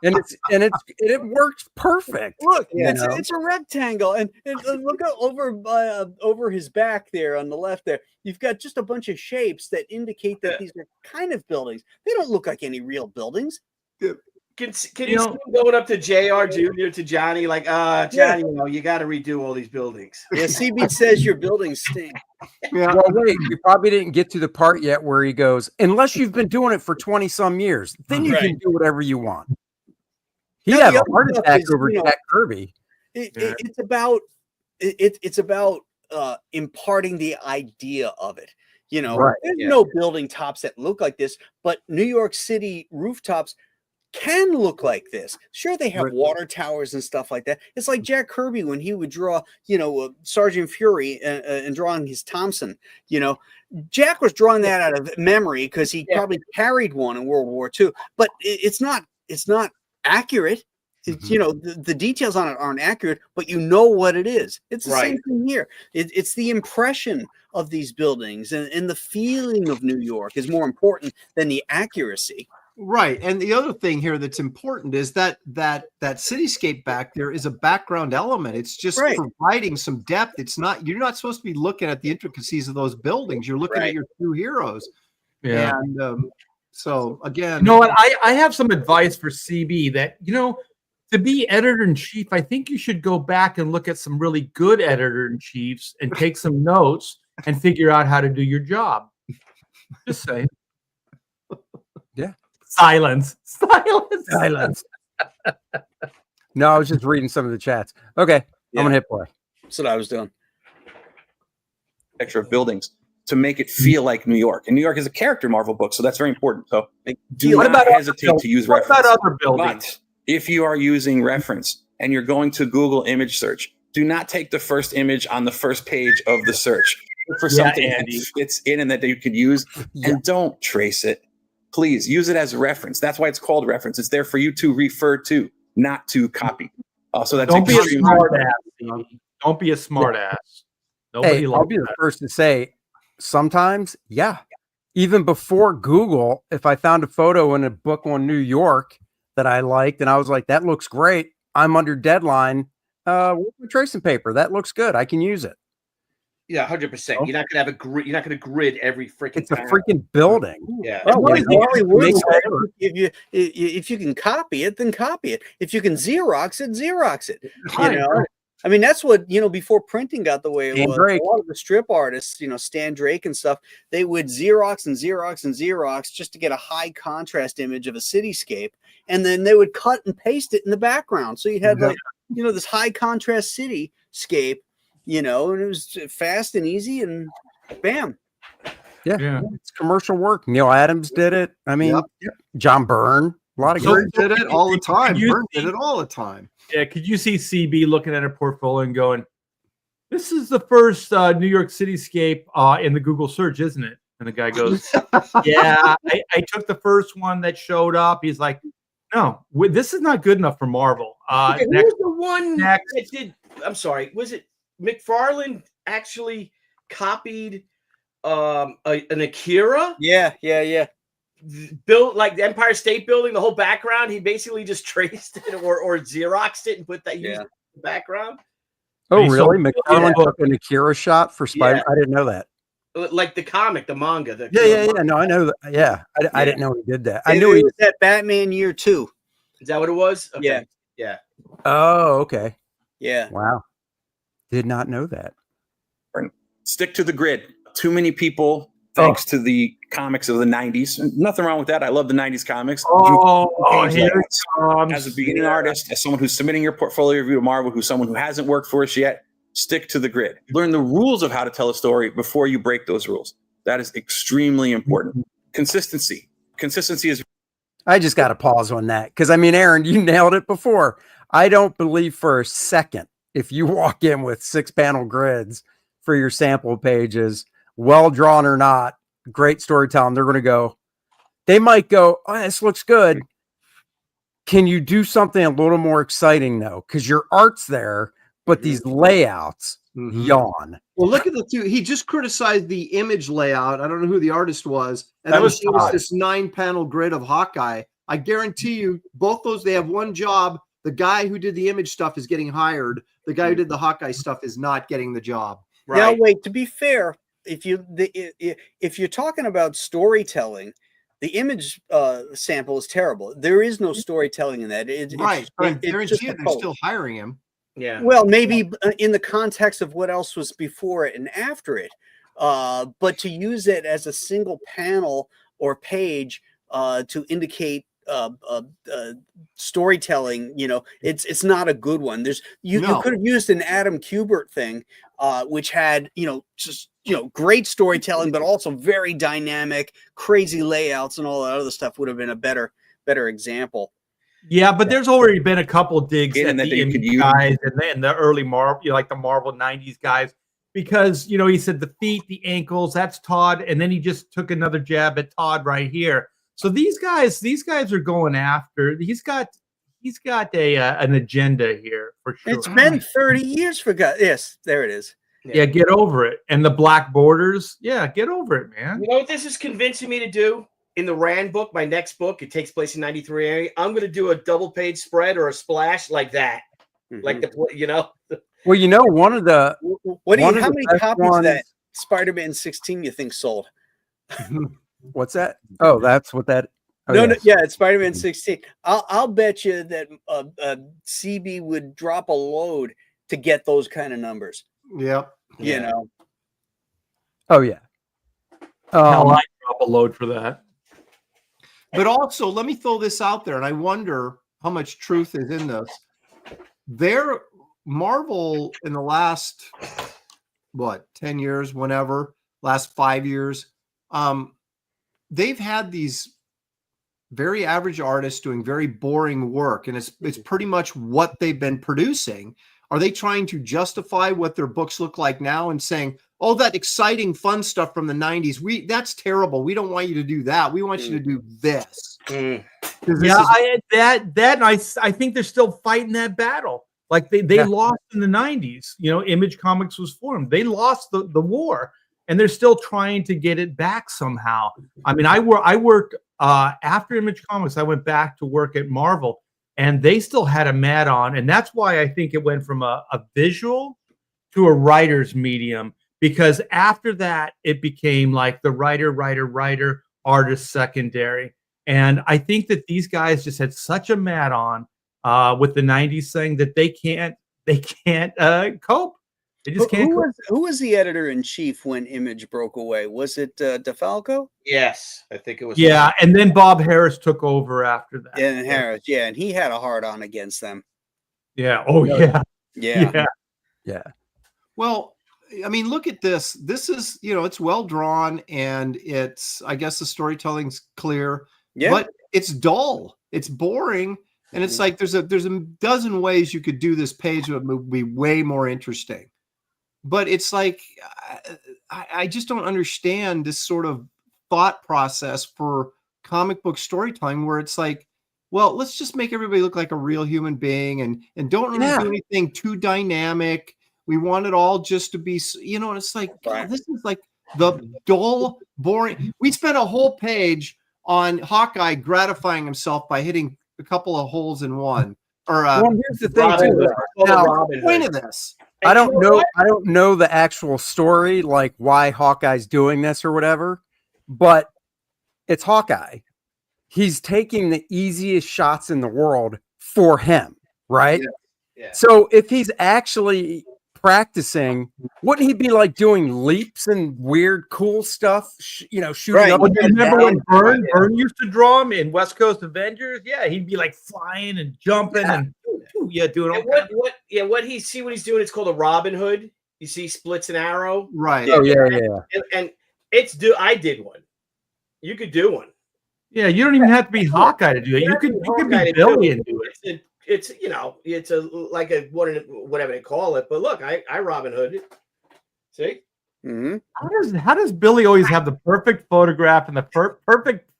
And it works perfect.
Look,
You
it's,
know?
it's a rectangle, and look over his back there on the left. There, you've got just a bunch of shapes that indicate that these are kind of buildings. They don't look like any real buildings.
Can you see him going up to JR Jr. to Johnny like, Johnny, you got to redo all these buildings.
Yeah, CB says your buildings stink.
Yeah.
Well, wait, we probably didn't get to the part yet where he goes, unless you've been doing it for 20 some years, then you can do whatever you want. He'd
Now,
have
the
a
other
heart
stuff
attack
is,
over Jack Kirby.
It's about imparting the idea of it.
Right,
There's no building tops that look like this, but New York City rooftops can look like this. Sure, they have water towers and stuff like that. It's like Jack Kirby when he would draw, Sergeant Fury and drawing his Thompson. Jack was drawing that out of memory because he probably carried one in World War II. But it's not accurate. The details on it aren't accurate, but you know what it is. It's the same thing here. It's the impression of these buildings and the feeling of New York is more important than the accuracy.
Right. And the other thing here that's important is that cityscape back there is a background element. It's just providing some depth. You're not supposed to be looking at the intricacies of those buildings. You're looking at your two heroes.
Yeah.
And so again,
you know what? I have some advice for CB that, to be editor-in-chief, I think you should go back and look at some really good editor-in-chiefs and take some notes and figure out how to do your job. Just saying.
Yeah.
Silence.
No, I was just reading some of the chats. Okay, I'm gonna hit play.
That's what I was doing.
Of buildings to make it feel like New York. And New York is a character Marvel book, so that's very important. So do not hesitate to use reference.
What about other buildings?
But if you are using reference and you're going to Google image search, do not take the first image on the first page of the search. Look for something that fits in and that you could use, and don't trace it. Please use it as a reference. That's why it's called reference. It's there for you to refer to, not to copy. So that's
Don't be a smart ass. Don't be a smart ass. Nobody
I'll be the first to say, Sometimes, yeah. Even before Google, if I found a photo in a book on New York that I liked and I was like, that looks great, I'm under deadline. Where's my tracing paper? That looks good. I can use it.
Yeah, 100%. You're not gonna have a grid. You're not gonna grid every freaking.
It's a freaking building.
Yeah.
If you can copy it, then copy it. If you can Xerox it, Xerox it. You know, I mean, that's what, before printing got the way it was. A lot of the strip artists, Stan Drake and stuff, they would Xerox and Xerox and Xerox just to get a high contrast image of a cityscape, and then they would cut and paste it in the background. So you had this high contrast cityscape. And it was fast and easy, and bam.
Yeah. It's commercial work. Neil Adams did it. I mean, John Byrne, a lot of guys
did it all the time. Byrne did it all the time.
Yeah, could you see CB looking at a portfolio and going, "This is the first New York cityscape in the Google search, isn't it?" And the guy goes, "Yeah, I took the first one that showed up." He's like, "No, this is not good enough for Marvel."
Okay, who was the one that did? I'm sorry, was it McFarlane actually copied an Akira?
Yeah.
Built like the Empire State Building, the whole background. He basically just traced it or Xeroxed it and put that used in the background.
Oh, really? McFarlane took an Akira shot for Spider.
Yeah.
I didn't know that.
Like the comic, the manga.
Yeah. No, I know that. Yeah, I didn't know he did that. I
knew
knew
he was at Batman Year 2.
Is that what it was? Okay.
Yeah.
Oh, okay.
Yeah.
Wow. Did not know that.
Stick to the grid. Too many people, thanks to the comics of the 90s. Nothing wrong with that. I love the 90s comics.
Here it comes.
As a beginning artist, as someone who's submitting your portfolio review to Marvel, who's someone who hasn't worked for us yet, stick to the grid. Learn the rules of how to tell a story before you break those rules. That is extremely important. Consistency. Consistency is.
I just got to pause on that because, I mean, Aaron, you nailed it before. I don't believe for a second if you walk in with 6-panel grids for your sample pages, well drawn or not, great storytelling, they might go, "Oh, this looks good. Can you do something a little more exciting though? Because your art's there, but these layouts yawn."
Well, look at the two. He just criticized the image layout. I don't know who the artist was. And
That was
this 9-panel grid of Hawkeye. I guarantee you, both those, they have one job. The guy who did the image stuff is getting hired. The guy who did the Hawkeye stuff is not getting the job.
Right. Now, wait, to be fair, if you're talking about storytelling, the image sample is terrible. There is no storytelling in that.
I guarantee you they're still hiring him.
Yeah.
Well, maybe in the context of what else was before it and after it. But to use it as a single panel or page to indicate storytelling, it's not a good one. You could have used an Adam Kubert thing, which had great storytelling, but also very dynamic, crazy layouts and all that other stuff would have been a better example.
Yeah, but there's already been a couple digs at the
indie
guys and the early Marvel, like the Marvel 90s guys, because he said the feet, the ankles, that's Todd, and then he just took another jab at Todd right here. So these guys are going after. He's got an agenda here for sure.
It's been 30 years for God. Yes, there it is.
Yeah, get over it. And the black borders. Yeah, get over it, man.
You know what this is convincing me to do? In the Rand book, my next book, it takes place in 93 area. I'm going to do a double page spread or a splash like that. Like
Well, one of the
how many copies of that Spider-Man 16 you think sold?
What's that? Oh, that's what that. Oh,
no, it's Spider-Man 16. I'll bet you that CB would drop a load to get those kind of numbers.
Yep.
Oh yeah.
Hell, I drop a load for that.
But also, let me throw this out there, and I wonder how much truth is in this. Marvel in the last 10 years, last 5 years, they've had these very average artists doing very boring work, and it's pretty much what they've been producing. Are they trying to justify what their books look like now and saying, "Oh, that exciting, fun stuff from the 90s, that's terrible. We don't want you to do that. We want you to do this."
Yeah, I think they're still fighting that battle. Like they lost in the 90s. Image Comics was formed. They lost the war. and they're still trying to get it back somehow. I mean, I worked after Image Comics. I went back to work at Marvel, and they still had a mat on, and that's why I think it went from a visual to a writer's medium, because after that it became like the writer, artist secondary. And I think that these guys just had such a mat on with the 90s thing that they can't cope. They just can't cope.
Who was the editor-in-chief when Image broke away? Was it DeFalco?
Yes, I think it was.
Yeah, and then Bob Harris took over after that.
And Harris, yeah, and he had a hard on against them.
Yeah. Oh yeah.
Yeah.
Well, I mean, look at this. This is, it's well drawn, and it's, I guess the storytelling's clear, but it's dull. It's boring. And it's like there's a dozen ways you could do this page that would be way more interesting. But it's like I just don't understand this sort of thought process for comic book storytelling, where it's like, well, let's just make everybody look like a real human being, and don't really do anything too dynamic. We want it all just to be, and it's like, God, this is like the dull, boring. We spent a whole page on Hawkeye gratifying himself by hitting a couple of holes in one. Or
here's the thing too. Now,
the point of this,
I don't know the actual story, like why Hawkeye's doing this or whatever, but it's Hawkeye. He's taking the easiest shots in the world for him, right?
Yeah.
So if he's actually practicing, wouldn't he be like doing leaps and weird cool stuff, shooting up?
Well, remember when Byrne used to draw him in West Coast Avengers? Yeah, he'd be like flying and jumping and doing all
what he's doing, it's called a Robin Hood. You see, splits an arrow,
right?
Oh yeah.
And I did one. You could do one.
Yeah, you don't even have to be Hawkeye to do it. You could be Billy and do it.
It's it's whatever they call it. But look, I Robin Hood it. See?
Mm-hmm.
How does Billy always have the perfect photograph and the perfect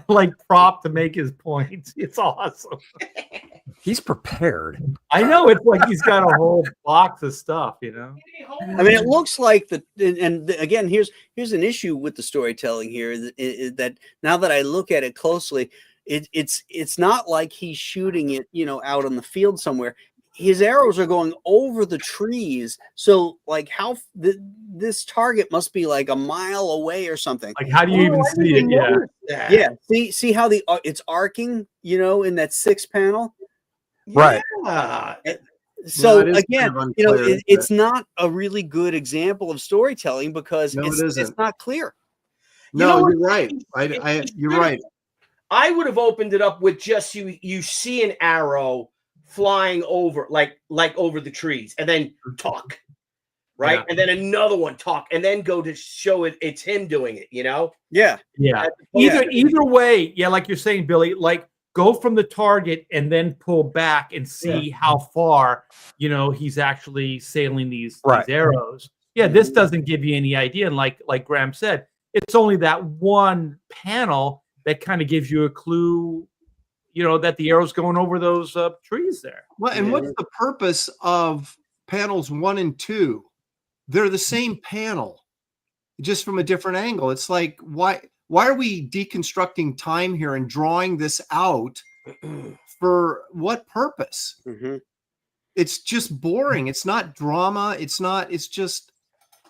like prop to make his points? It's awesome.
He's prepared.
I know, it's like he's got a whole box of stuff,
I mean, it looks like and again, here's an issue with the storytelling here that now that I look at it closely, it's not like he's shooting it, out on the field somewhere. His arrows are going over the trees, so like this target must be like a mile away or something.
Like, how do you even see it?
Yeah. See how it's arcing, in that 6th panel.
Right.
Yeah.
So again, it's not a really good example of storytelling because it's not clear.
No, you're right. You're right.
I would have opened it up with just you see an arrow flying over like over the trees, and then talk, right?
Yeah.
And then another one talk, and then go to show it's him doing it,
Yeah.
Either way, like you're saying, Billy, like go from the target and then pull back and see how far he's actually sailing these arrows. Yeah, this doesn't give you any idea, and like Graham said, it's only that one panel that kind of gives you a clue, that the arrow's going over those trees there.
Well, and what's the purpose of panels 1 and 2? They're the same panel, just from a different angle. It's like, why are we deconstructing time here and drawing this out for what purpose?
Mm-hmm.
It's just boring. It's not drama. It's just.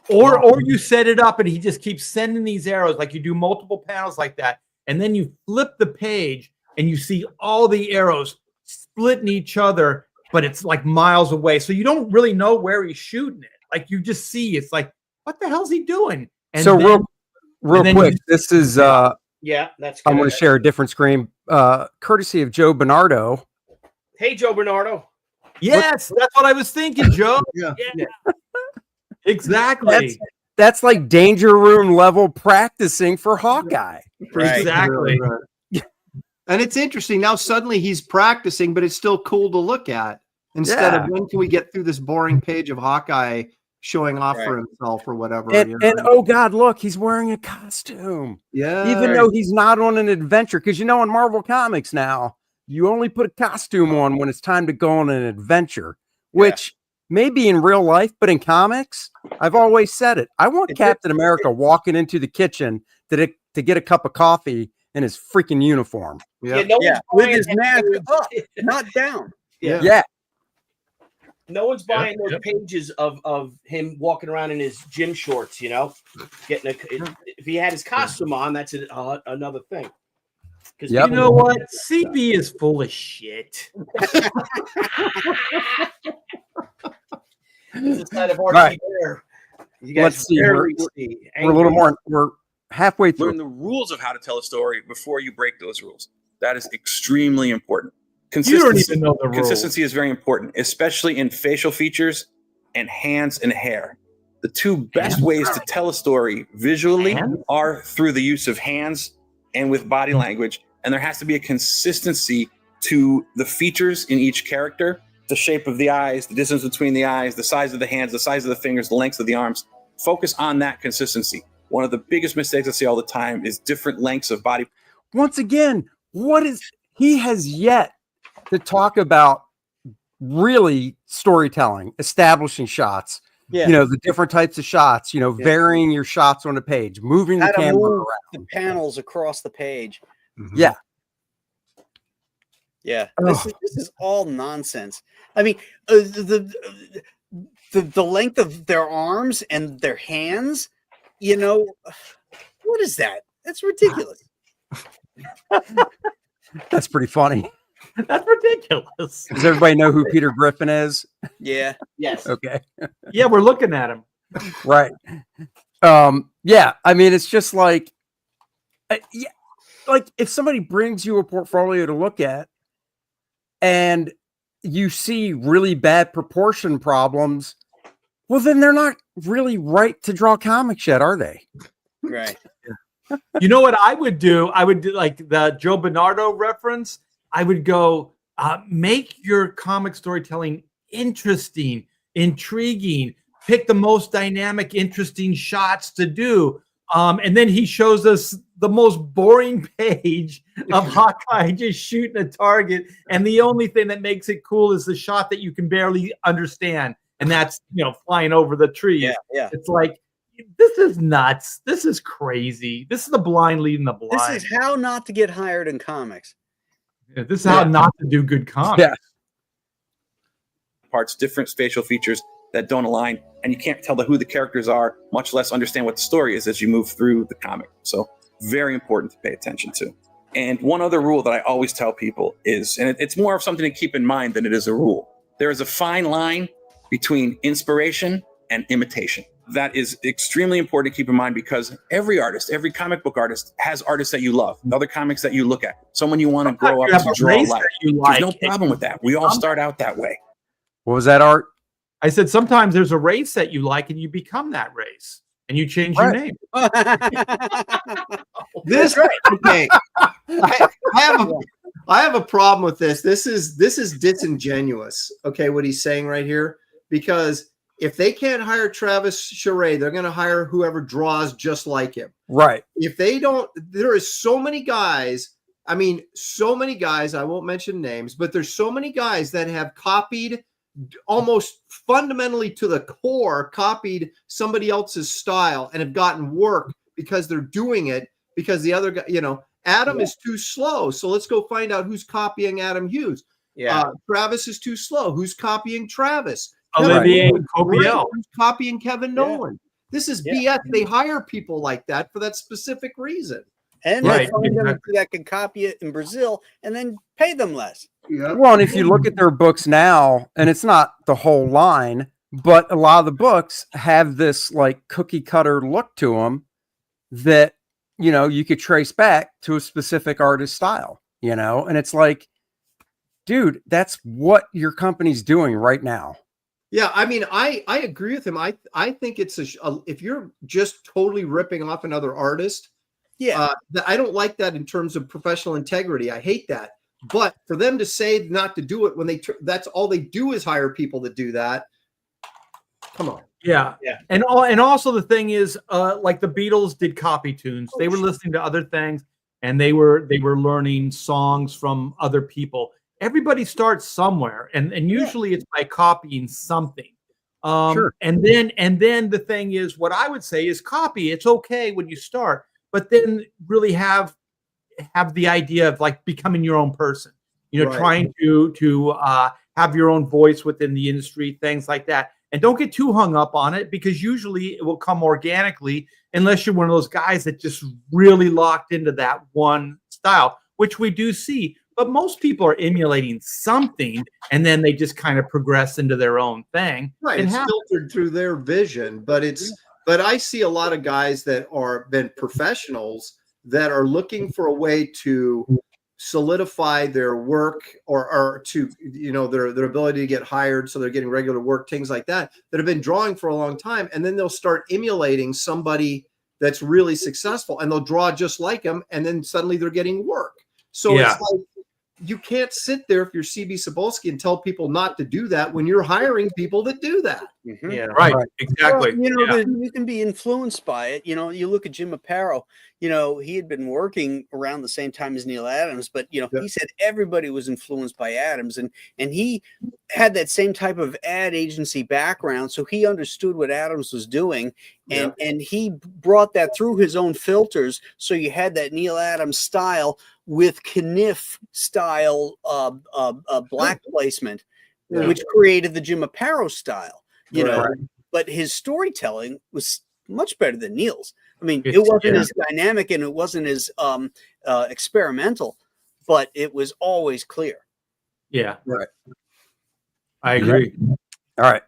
Or you set it up and he just keeps sending these arrows, like you do multiple panels like that. And then you flip the page and you see all the arrows splitting each other, but it's like miles away. So you don't really know where he's shooting it. Like you just see, it's like, what the hell's he doing? And
so real quick, this is
that's good.
I'm going to share a different screen, courtesy of Joe Bernardo.
Hey, Joe Bernardo.
Yes, that's what I was thinking, Joe.
Yeah.
Exactly.
That's like danger room level practicing for Hawkeye.
Right.
Exactly.
And it's interesting. Now suddenly he's practicing, but it's still cool to look at. Instead of when can we get through this boring page of Hawkeye showing off for himself or whatever.
And oh God, look, he's wearing a costume.
Yeah.
Even though he's not on an adventure. Because in Marvel Comics now, you only put a costume on when it's time to go on an adventure. Which maybe in real life, but in comics, I've always said it. I want Captain America walking into the kitchen to get a cup of coffee in his freaking uniform.
Yeah.
With his mask up, not down.
Yeah.
No one's buying those pages of him walking around in his gym shorts, getting if he had his costume on, that's another thing.
Because you know what? CB is full of shit.
It's inside of RC
Right.
there. You guys
Let's see. We're a little more. We're halfway through.
Learn the rules of how to tell a story before you break those rules. That is extremely important.
You don't even know the rules.
Consistency is very important, especially in facial features and hands and hair. The two best ways to tell a story visually are through the use of hands and with body language. And there has to be a consistency to the features in each character, the shape of the eyes, the distance between the eyes, the size of the hands, the size of the fingers, the length of the arms. Focus on that consistency. One of the biggest mistakes I see all the time is different lengths of body.
Once again, he has yet to talk about really storytelling, establishing shots, the different types of shots, varying your shots on a page, moving the camera around.
The panels across the page.
Mm-hmm. Yeah.
Yeah. This is all nonsense. I mean, the length of their arms and their hands, what is that? That's ridiculous.
That's pretty funny.
That's ridiculous.
Does everybody know who Peter Griffin is?
Yeah.
Yes.
Okay.
Yeah, we're looking at him.
Right. Yeah. I mean, it's just like, like if somebody brings you a portfolio to look at and you see really bad proportion problems, well, then they're not really right to draw comics yet, are they?
Right.
You know what I would do? I would do like the Joe Bernardo reference. I would go, make your comic storytelling interesting, intriguing, pick the most dynamic, interesting shots to do. And then he shows us the most boring page of Hawkeye just shooting a target. And the only thing that makes it cool is the shot that you can barely understand. And that's, flying over the trees.
Yeah.
It's like, this is nuts. This is crazy. This is the blind leading the blind.
This is how not to get hired in comics.
Yeah, this is how not to do good comics.
Yeah.
Parts, different facial features that don't align, and you can't tell who the characters are, much less understand what the story is as you move through the comic. So very important to pay attention to. And one other rule that I always tell people is, and it's more of something to keep in mind than it is a rule. There is a fine line between inspiration and imitation. That is extremely important to keep in mind because every artist, every comic book artist has artists that you love, other comics that you look at, someone you want to grow up to draw like. There's no problem with that. We all start out that way.
What was that, Art?
I said sometimes there's a race that you like and you become that race and you change your name.
This okay. I have a problem with this. This is disingenuous. Okay, what he's saying right here, because if they can't hire Travis Charest, they're going to hire whoever draws just like him.
Right.
If they don't, there is so many guys. I mean, so many guys. I won't mention names, but there's so many guys that have copied almost fundamentally to the core, copied somebody else's style and have gotten work because they're doing it because the other guy, Adam is too slow. So let's go find out who's copying Adam Hughes.
Yeah.
Travis is too slow. Who's copying Travis?
Olivier Copiel.
Who's copying Kevin Nolan? This is BS. They hire people like that for that specific reason.
And they find them that can copy it in Brazil and then pay them less.
Yeah.
Well, and if you look at their books now, and it's not the whole line, but a lot of the books have this like cookie cutter look to them that, you could trace back to a specific artist style, and it's like, dude, that's what your company's doing right now.
Yeah, I mean, I agree with him. I think it's if you're just totally ripping off another artist, I don't like that in terms of professional integrity. I hate that. But for them to say not to do it when that's all they do is hire people to do that. Come on.
Yeah. And also the thing is, like the Beatles did copy tunes. They were listening to other things, and they were learning songs from other people. Everybody starts somewhere, and usually it's by copying something.
Sure.
And then the thing is, what I would say is copy. It's okay when you start, but then really have the idea of like becoming your own person.
Right.
Trying to have your own voice within the industry, things like that. And don't get too hung up on it, because usually it will come organically, unless you're one of those guys that just really locked into that one style, which we do see. But most people are emulating something, and then they just kind of progress into their own thing.
Right. It's filtered through their vision, but I see a lot of guys that are been professionals that are looking for a way to solidify their work or to their ability to get hired, so they're getting regular work, things like that have been drawing for a long time, and then they'll start emulating somebody that's really successful, and they'll draw just like them, and then suddenly they're getting work. So it's like, you can't sit there if you're C.B. Cebulski and tell people not to do that when you're hiring people that do that.
Mm-hmm.
Yeah, right. Exactly.
Well, you can be influenced by it. You look at Jim Aparo. He had been working around the same time as Neil Adams, but he said everybody was influenced by Adams, and he had that same type of ad agency background, so he understood what Adams was doing, and he brought that through his own filters. So you had that Neil Adams style with Kniff style black placement, which created the Jim Aparo style. But his storytelling was much better than Neil's. I mean, it wasn't as dynamic and it wasn't as experimental, but it was always clear.
Yeah.
Right.
I agree.
All right.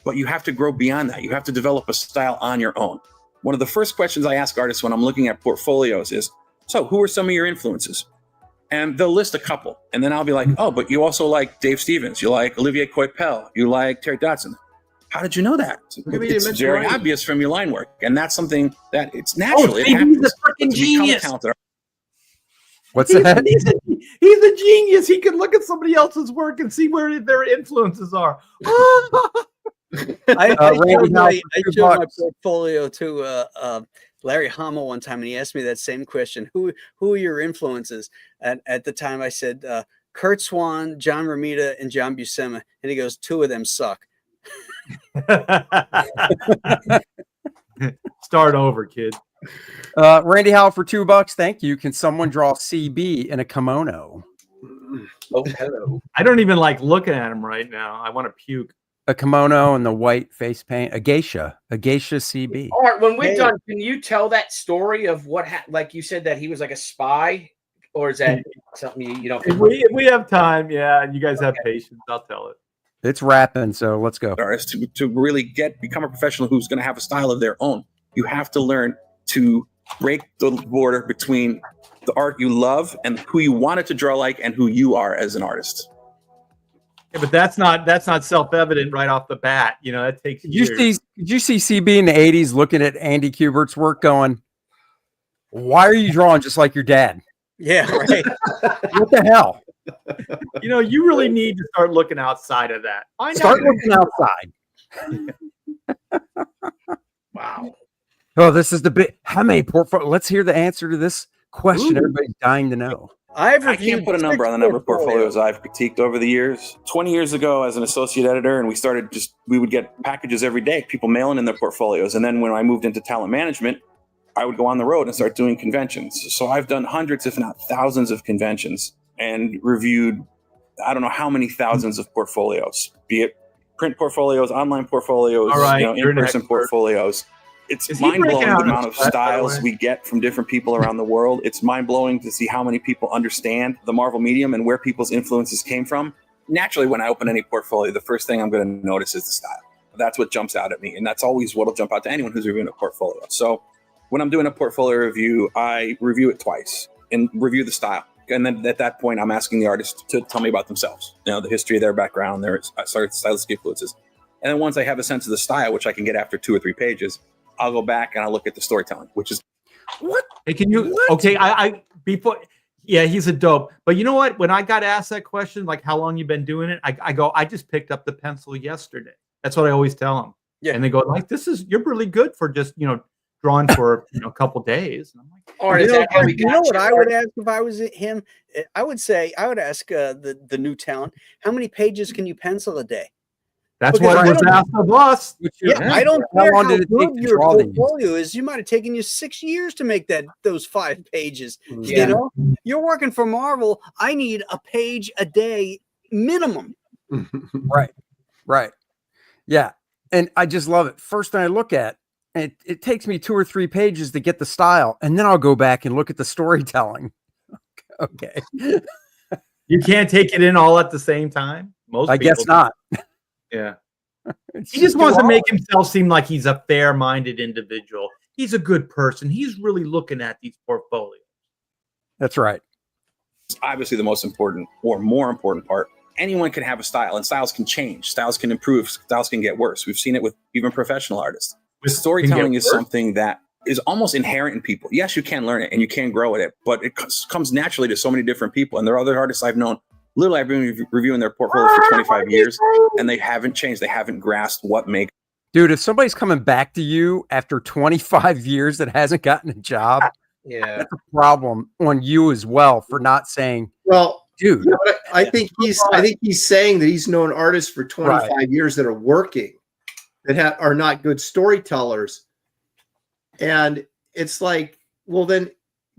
But you have to grow beyond that. You have to develop a style on your own. One of the first questions I ask artists when I'm looking at portfolios is, so who are some of your influences? And they'll list a couple. And then I'll be like, oh, but you also like Dave Stevens. You like Olivier Coipel. You like Terry Dodson. How did you know that? It's very obvious from your line work. And that's something that it's natural. It happens.
He's a freaking genius.
What's that?
He's a genius. He can look at somebody else's work and see where their influences are.
I showed my portfolio to Larry Hama one time, and he asked me that same question. Who are your influences? And at the time I said, Kurt Swan, John Romita, and John Buscema. And he goes, 2 of them suck.
Start over, kid.
Randy Howell for $2. Thank you. Can someone draw CB in a kimono?
Oh, hello.
I don't even like looking at him right now. I want to puke.
A kimono and the white face paint. A geisha CB.
All right, when we're done, can you tell that story of what like you said that he was like a spy, or is that something you don't?
If we have time, and you guys have patience, I'll tell it.
It's rapping, so let's go.
To really become a professional who's going to have a style of their own, you have to learn to break the border between the art you love and who you want it to draw like and who you are as an artist.
Yeah, but that's not self-evident right off the bat. That takes years.
Did you see CB in the 80s looking at Andy Kubert's work going, why are you drawing just like your dad?
Yeah, right.
What the hell?
You really need to start looking outside of that.
Start looking outside.
Wow.
Oh, this is the big. How many portfolio? Let's hear the answer to this question. Everybody's dying to know.
I can't put a number on the number of portfolios I've critiqued over the years. 20 years ago, as an associate editor, and we would get packages every day, people mailing in their portfolios. And then when I moved into talent management, I would go on the road and start doing conventions. So I've done hundreds, if not thousands of conventions and reviewed, I don't know how many thousands of portfolios, be it print portfolios, online portfolios, in-person portfolios. It's mind-blowing the amount of styles we get from different people around the world. It's mind-blowing to see how many people understand the Marvel medium and where people's influences came from. Naturally, when I open any portfolio, the first thing I'm going to notice is the style. That's what jumps out at me, and that's always what will jump out to anyone who's reviewing a portfolio. So when I'm doing a portfolio review, I review it twice and review the style. And then at that point, I'm asking the artist to tell me about themselves, the history of their background, their stylistic influences. And then once I have a sense of the style, which I can get after 2 or 3 pages, I'll go back and I'll look at the storytelling, which is
what?
Hey, can you? What? Okay, I before. Yeah, he's a dope. But you know what? When I got asked that question, like how long you been doing it, I go, I just picked up the pencil yesterday. That's what I always tell them. Yeah, and they go like, you're really good for just drawing for a couple days. And I'm like,
or is that how we got
what I would ask if I was him? I would ask the new talent, how many pages can you pencil a day?
That's
Because
what
I
was
don't-
asked of us.
I don't
How
care
long
how
did it take
good
to
your
draw these?
portfolio is. You might have taken you 6 years to make those 5 pages.
Yeah.
You know, you're working for Marvel. I need a page a day minimum.
Right. Yeah. And I just love it. First thing I look at, it takes me 2 or 3 pages to get the style, and then I'll go back and look at the storytelling. Okay.
You can't take it in all at the same time. Most
I guess
people
not.
Yeah.
It's
He just
too
wants to
hard.
make himself seem like he's a fair-minded individual. He's a good person. He's really looking at these portfolios.
That's right.
It's obviously the most important or more important part. Anyone can have a style, and styles can change. Styles can improve. Styles can get worse. We've seen it with even professional artists. Storytelling is something that is almost inherent in people. Yes, you can learn it and you can grow at it, but it comes naturally to so many different people. And there are other artists I've known. Literally, I've been reviewing their portfolio for 25 years, and they haven't changed. They haven't grasped what makes.
Dude, if somebody's coming back to you after 25 years that hasn't gotten a job,
Yeah.
that's a problem on you as well for not saying,
Well,
dude.
you know what, I think he's saying that he's known artists for 25 years that are working, that are not good storytellers. And it's like, well, then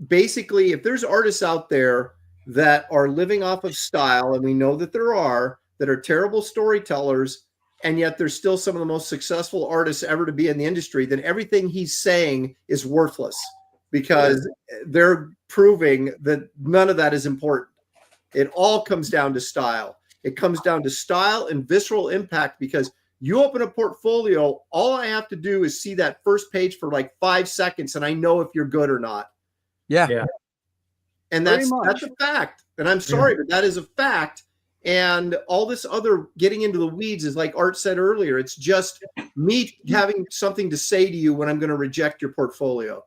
basically, if there's artists out there that are living off of style, and we know that there are, that are terrible storytellers, and yet they're still some of the most successful artists ever to be in the industry, then everything he's saying is worthless, because they're proving that none of that is important. It all comes down to style. It comes down to style and visceral impact, because you open a portfolio, all I have to do is see that first page for like 5 seconds, and I know if you're good or not.
Yeah.
And that's a fact. And I'm sorry, but that is a fact. And all this other getting into the weeds is, like Art said earlier, it's just me having something to say to you when I'm going to reject your portfolio.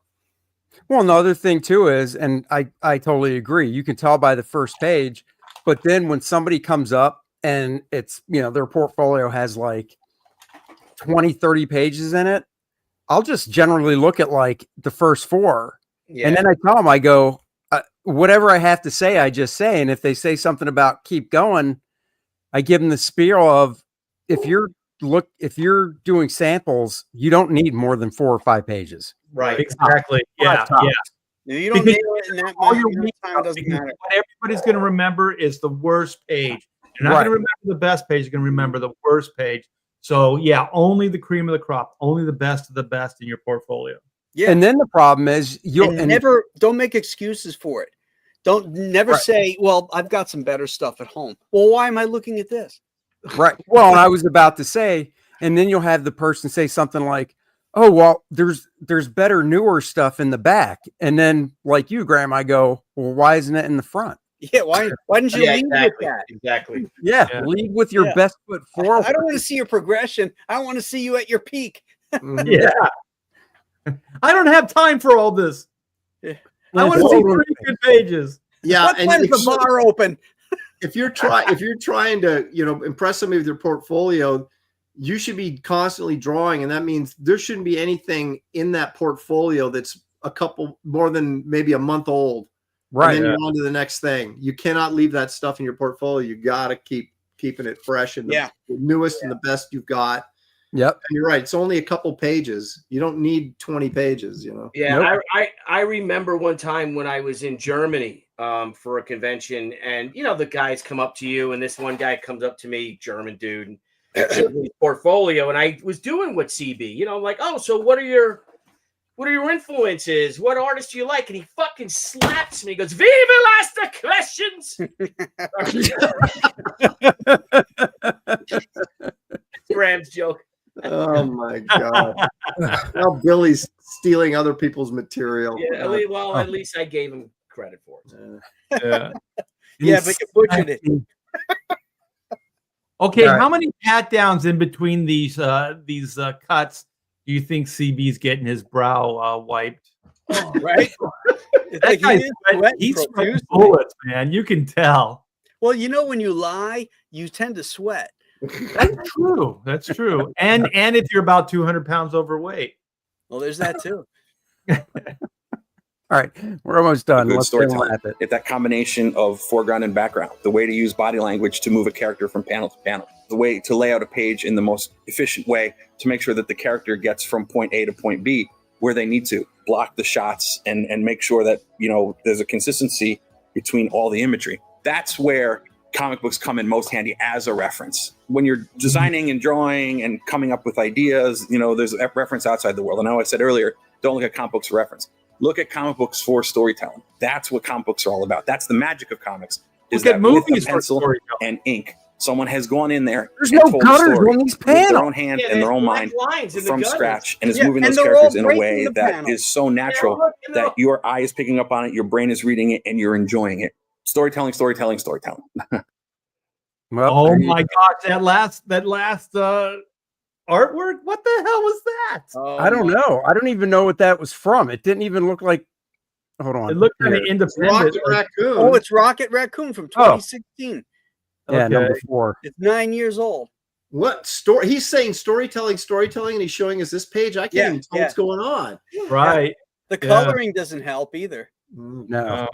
Well, another thing too is, and I totally agree, you can tell by the first page, but then when somebody comes up and it's, their portfolio has like 20, 30 pages in it, I'll just generally look at like the first 4.
Yeah.
And then I tell them, I go, whatever I have to say, I just say. And if they say something about keep going, I give them the spiel of, if you're doing samples, you don't need more than 4 or 5 pages.
Right.
Exactly. Yeah.
No, you don't
Because
need it in that
all
much
your
time. It doesn't matter.
What everybody's going to remember is the worst page. You're not going to remember the best page. You're going to remember the worst page. So yeah, only the cream of the crop, only the best of the best in your portfolio.
Yeah.
And then the problem is
don't make excuses for it. Don't never say, well, I've got some better stuff at home. Well, why am I looking at this?
Right. Well, I was about to say, and then you'll have the person say something like, oh, well, there's better, newer stuff in the back. And then like you, Graham, I go, well, why isn't it in the front?
Yeah. Why didn't you lead with that?
Exactly.
Yeah. Lead with your best foot forward.
I don't want to see your progression. I want to see you at your peak.
Yeah. I don't have time for all this.
Yeah.
I want to see 3 good pages.
Yeah.
What time's the bar open?
If you're trying to, impress somebody with your portfolio, you should be constantly drawing. And that means there shouldn't be anything in that portfolio that's a couple more than maybe a month old.
Right.
And then you're on to the next thing. You cannot leave that stuff in your portfolio. You got to keep keeping it fresh and the newest and the best you've got.
Yep.
And you're right. It's only a couple pages. You don't need 20 pages,
Yeah.
Nope.
I remember one time when I was in Germany for a convention, and the guys come up to you, and this one guy comes up to me, German dude, and showed me his portfolio, and I was doing what CB, I'm like, oh, so what are your influences? What artists do you like? And he fucking slaps me. He goes, "We will ask the questions." Graham's joke.
Oh my God. Now Billy's stealing other people's material.
Yeah, at least I gave him credit for it.
Yeah, but you butchered it.
Okay, how many pat downs in between these cuts do you think CB's getting his brow wiped?
Right?
That guy's he's sweating bullets, man. You can tell.
Well, when you lie, you tend to sweat.
That's true. That's true. And if you're about 200 pounds overweight.
Well, there's that too.
All right, we're almost done.
Good
Let's
storytelling.
it.
It's that combination of foreground and background, the way to use body language to move a character from panel to panel. the way to lay out a page in the most efficient way to make sure that the character gets from point A to point B where they need to, block the shots and make sure that, you know, there's a consistency between all the imagery. That's where comic books come in most handy as a reference. When you're designing and drawing and coming up with ideas, you know, there's a reference outside the world. And I know I said earlier, don't look at comic books for reference. Look at comic books for storytelling. That's what comic books are all about. That's the magic of comics. Is
Look at
that with
movies
a
for
pencil
storytelling.
and ink, someone has gone in there.
There's
and
no
told a
gutters
story
on these
with their
panels.
own hand and their own mind from scratch, and is moving
and
those
they're
characters
all
in a
breaking
way
the
that
panel.
is so natural that your eye is picking up on it, your brain is reading it, and you're enjoying it. Storytelling, storytelling, storytelling.
Well,
Oh
there you
my
go.
gosh, that last artwork, what the hell was that?
Oh,
I don't
my-
know. I don't even know what that was from. It didn't even look like. Hold on.
It looked kind of
Here.
independent.
Rocket
like-
Raccoon.
Oh, it's Rocket Raccoon from 2016.
Yeah,
Okay.
number 4.
It's 9 years old.
What story? He's saying storytelling, and he's showing us this page. I can't
Yeah,
even tell
yeah.
what's going on.
Right.
The
Yeah.
coloring doesn't help either.
No.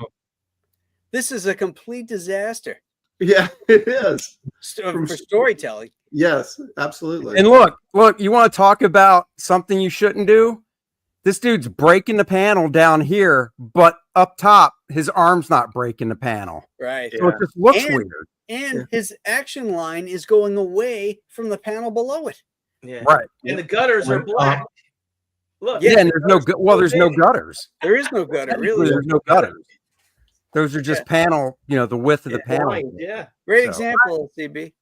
This is a complete disaster
Yeah, it is.
for storytelling.
Yes, absolutely.
And look, you want to talk about something you shouldn't do? This dude's breaking the panel down here, but up top, his arm's not breaking the panel.
Right.
So it just looks
And-
weird.
And his action line is going away from the panel below it.
Yeah.
Right.
And the gutters are black. Look.
Yeah, and there's no there's no gutters.
There is no gutter, really.
There's no gutters. Those are just panel, you know, the width of the panel.
Blind, yeah.
Great
So-
example, CB.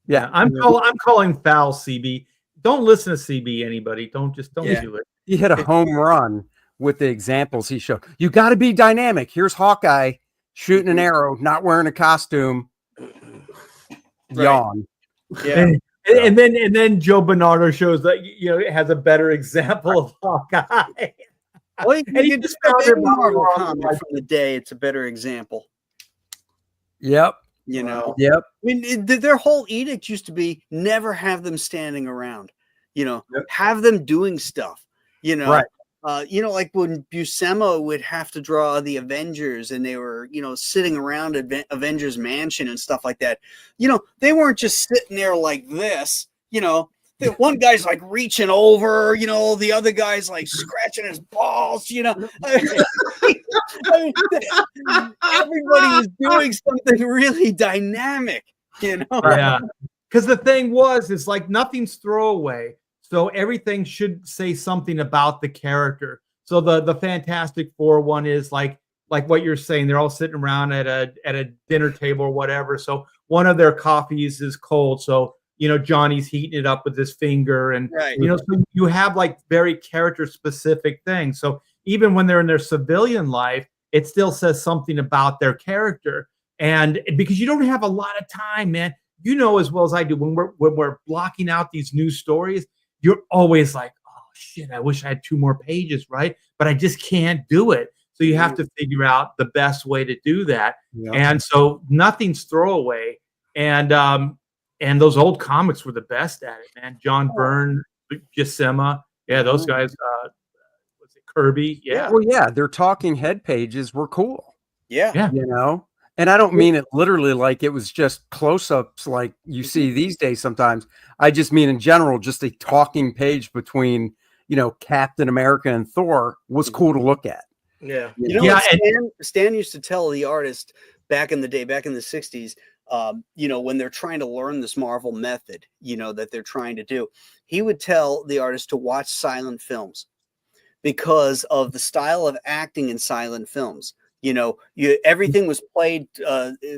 Yeah.
I'm calling foul, CB. Don't listen to CB, anybody. Don't
Yeah.
do it.
He hit a home run with the examples he showed. You got to be dynamic. Here's Hawkeye shooting an arrow, not wearing a costume.
Right.
Yawn.
Yeah.
And then Joe Bernardo shows that, you know, it has a better example of Hawkeye.
Well, you
And he
can
just
just
found
any
it
Marvel
wrong.
comic from the day. It's a better example.
Yep.
You know,
Yep.
I mean, their whole edict used to be never have them standing around. You know,
Yep.
have them doing stuff. You know,
Right.
You know, like when Buscema would have to draw the Avengers, and they were, you know, sitting around Avengers Mansion and stuff like that. You know, they weren't just sitting there like this. You know, the one guy's like reaching over. You know, the other guy's like scratching his balls. You know, I mean, everybody was doing something really dynamic. You know,
Yeah. Because the thing was, it's like nothing's throwaway. So everything should say something about the character. So the Fantastic Four one is like what you're saying. They're all sitting around at a dinner table or whatever. So one of their coffees is cold. So, you know, Johnny's heating it up with his finger, and
right?
you know, so you have like very character specific things. So even when they're in their civilian life, it still says something about their character. And because you don't have a lot of time, man, you know as well as I do, when we're blocking out these news stories, you're always like, oh shit, I wish I had 2 more pages, right? But I just can't do it. So you have to figure out the best way to do that.
Yeah.
And so nothing's throwaway. And those old comics were the best at it, man. John Byrne, Buscema, yeah, those guys. Was it Kirby? Yeah.
Well, yeah, their talking head pages were cool,
Yeah.
Yeah.
you know? And I don't mean it literally like it was just close-ups like you see these days sometimes. I just mean in general, just a talking page between, you know, Captain America and Thor was cool to look at.
Yeah.
You know,
Yeah,
what Stan used to tell the artist back in the day, back in the 60s, you know, when they're trying to learn this Marvel method, you know, that they're trying to do, he would tell the artist to watch silent films because of the style of acting in silent films. You know, everything was played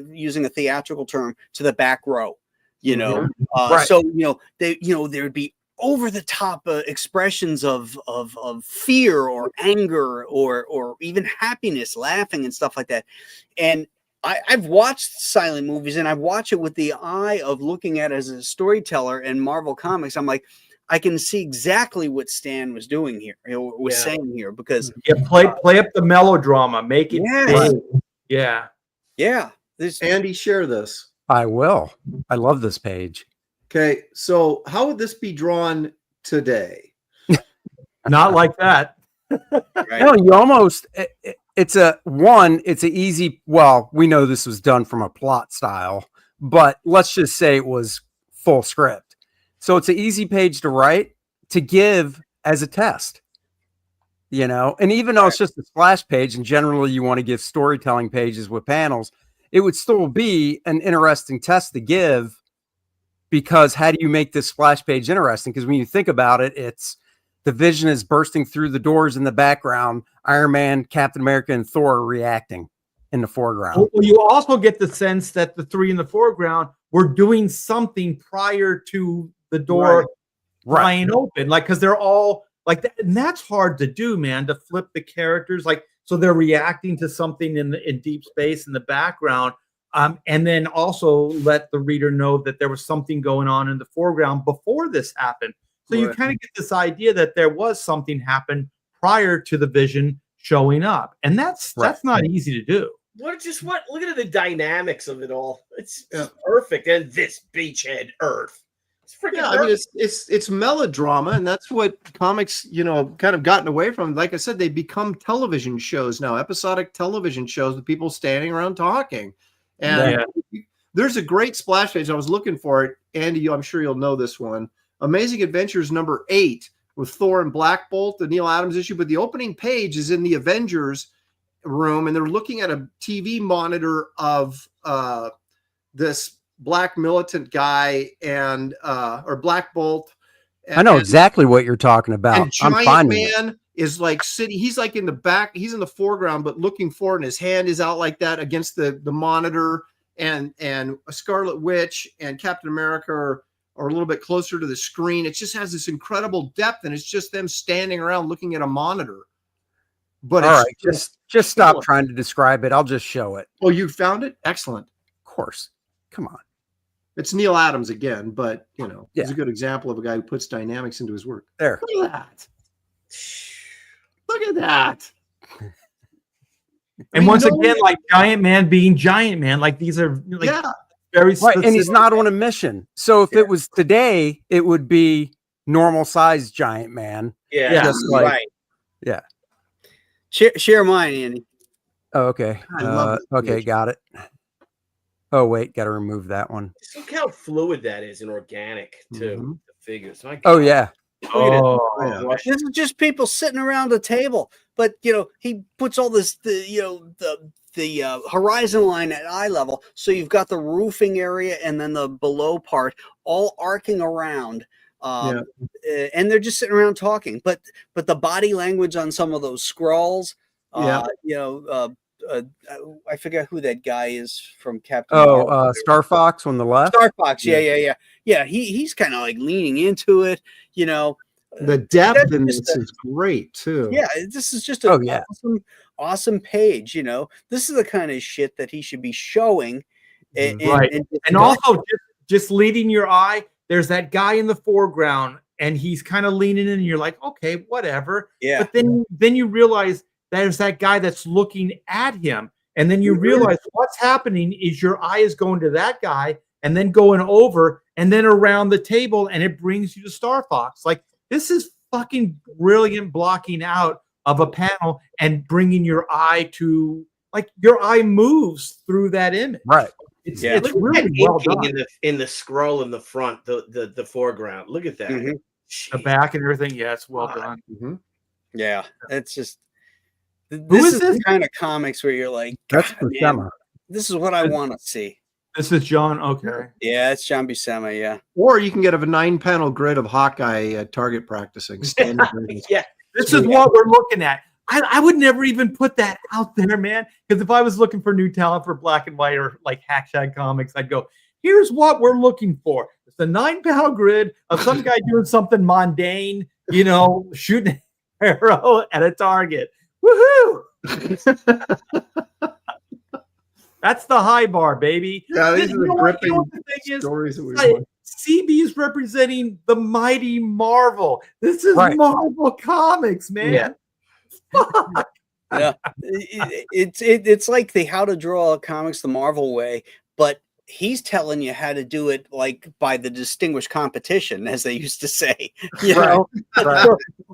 using a theatrical term to the back row, you know.
Right.
So, you know, there would be over the top expressions of fear or anger or even happiness, laughing and stuff like that. And I've watched silent movies, and I watch it with the eye of looking at it as a storyteller in Marvel Comics. I'm like, I can see exactly what Stan was doing here, was saying here, because
play up the melodrama, make it
Yes.
big. Yeah.
yeah,
Andy, share this.
I will. I love this page.
Okay, so how would this be drawn today?
Not like that.
right?
No, you almost it's an easy, well, we know this was done from a plot style, but let's just say it was full script. So it's an easy page to write, to give as a test, you know, and even though it's just a splash page and generally you want to give storytelling pages with panels, it would still be an interesting test to give, because how do you make this splash page interesting? Because when you think about it, it's the Vision is bursting through the doors in the background, Iron Man, Captain America, and Thor are reacting in the foreground.
Well, you also get the sense that the three in the foreground were doing something prior to the door flying open, like, because they're all like that, and that's hard to do, man, to flip the characters, like, so they're reacting to something in deep space in the background, and then also let the reader know that there was something going on in the foreground before this happened. So you kind of get this idea that there was something happen prior to the Vision showing up, and that's not easy to do.
Look at the dynamics of it all. It's perfect. And this beachhead Earth. It's freaking
I mean, it's melodrama, and that's what comics, you know, kind of gotten away from. Like I said, they become television shows now, episodic television shows with people standing around talking. And there's a great splash page. I was looking for it. Andy, I'm sure you'll know this one. Amazing Adventures #8 with Thor and Black Bolt, the Neil Adams issue. But the opening page is in the Avengers room, and they're looking at a TV monitor of this black militant guy and or Black Bolt.
I know exactly what you're talking about.
And Giant Man is like sitting, he's like in the back, he's in the foreground, but looking forward, and his hand is out like that against the monitor, and a Scarlet Witch and Captain America are a little bit closer to the screen. It just has this incredible depth, and it's just them standing around looking at a monitor. But
all right, just stop trying to describe it. I'll just show it.
Oh, you found it? Excellent.
Of course. Come on.
It's Neil Adams again, but you know, he's a good example of a guy who puts dynamics into his work.
There.
Look at that. Look at that.
And once again, like Giant Man being Giant Man, like these are like very specific.
And he's not on a mission. So if it was today, it would be normal sized Giant Man.
Yeah.
Just like,
Right.
Yeah.
Share mine, Andy.
Oh, okay. Okay, got it. Oh, wait, got to remove that one.
Just look how fluid that is and organic too. The figures. My God.
Oh, yeah.
This is just people sitting around a table, but you know, he puts all this, the horizon line at eye level, so you've got the roofing area and then the below part all arcing around, and they're just sitting around talking. But the body language on some of those scrawls, I forget who that guy is from Captain.
Star Fox on the left.
Star Fox, yeah. He's kind of like leaning into it, you know.
The depth in this is great too.
Yeah, this is just an awesome page. You know, this is the kind of shit that he should be showing. And
also just leading your eye. There's that guy in the foreground, and he's kind of leaning in, and you're like, okay, whatever. Yeah. But then you realize there's that guy that's looking at him, and then you realize what's happening is your eye is going to that guy, and then going over, and then around the table, and it brings you to Star Fox. Like, this is fucking brilliant blocking out of a panel and bringing your eye to, like, your eye moves through that image.
Right.
It's really well done.
In the scroll in the front, the foreground. Look at that.
The back and everything. Yeah, it's well done.
Yeah, it's just this is the kind of comics where you're like,
that's Buscema.
This is what I want to see.
This is John. Okay.
Yeah, it's John Buscema. Yeah.
Or you can get a 9-panel grid of Hawkeye target practicing.
Yeah.
This is what we're looking at. I would never even put that out there, man. Because if I was looking for new talent for Black and White or like Hackshag Comics, I'd go, here's what we're looking for. It's a 9-panel grid of some guy doing something mundane, you know, shooting an arrow at a target. Woohoo! That's the high bar, baby.
Yeah, these are the gripping stories that we want.
CB is representing the mighty Marvel. This is Marvel Comics, man.
Yeah, it's like the How to Draw Comics the Marvel way, but he's telling you how to do it like by the distinguished competition, as they used to say. You know,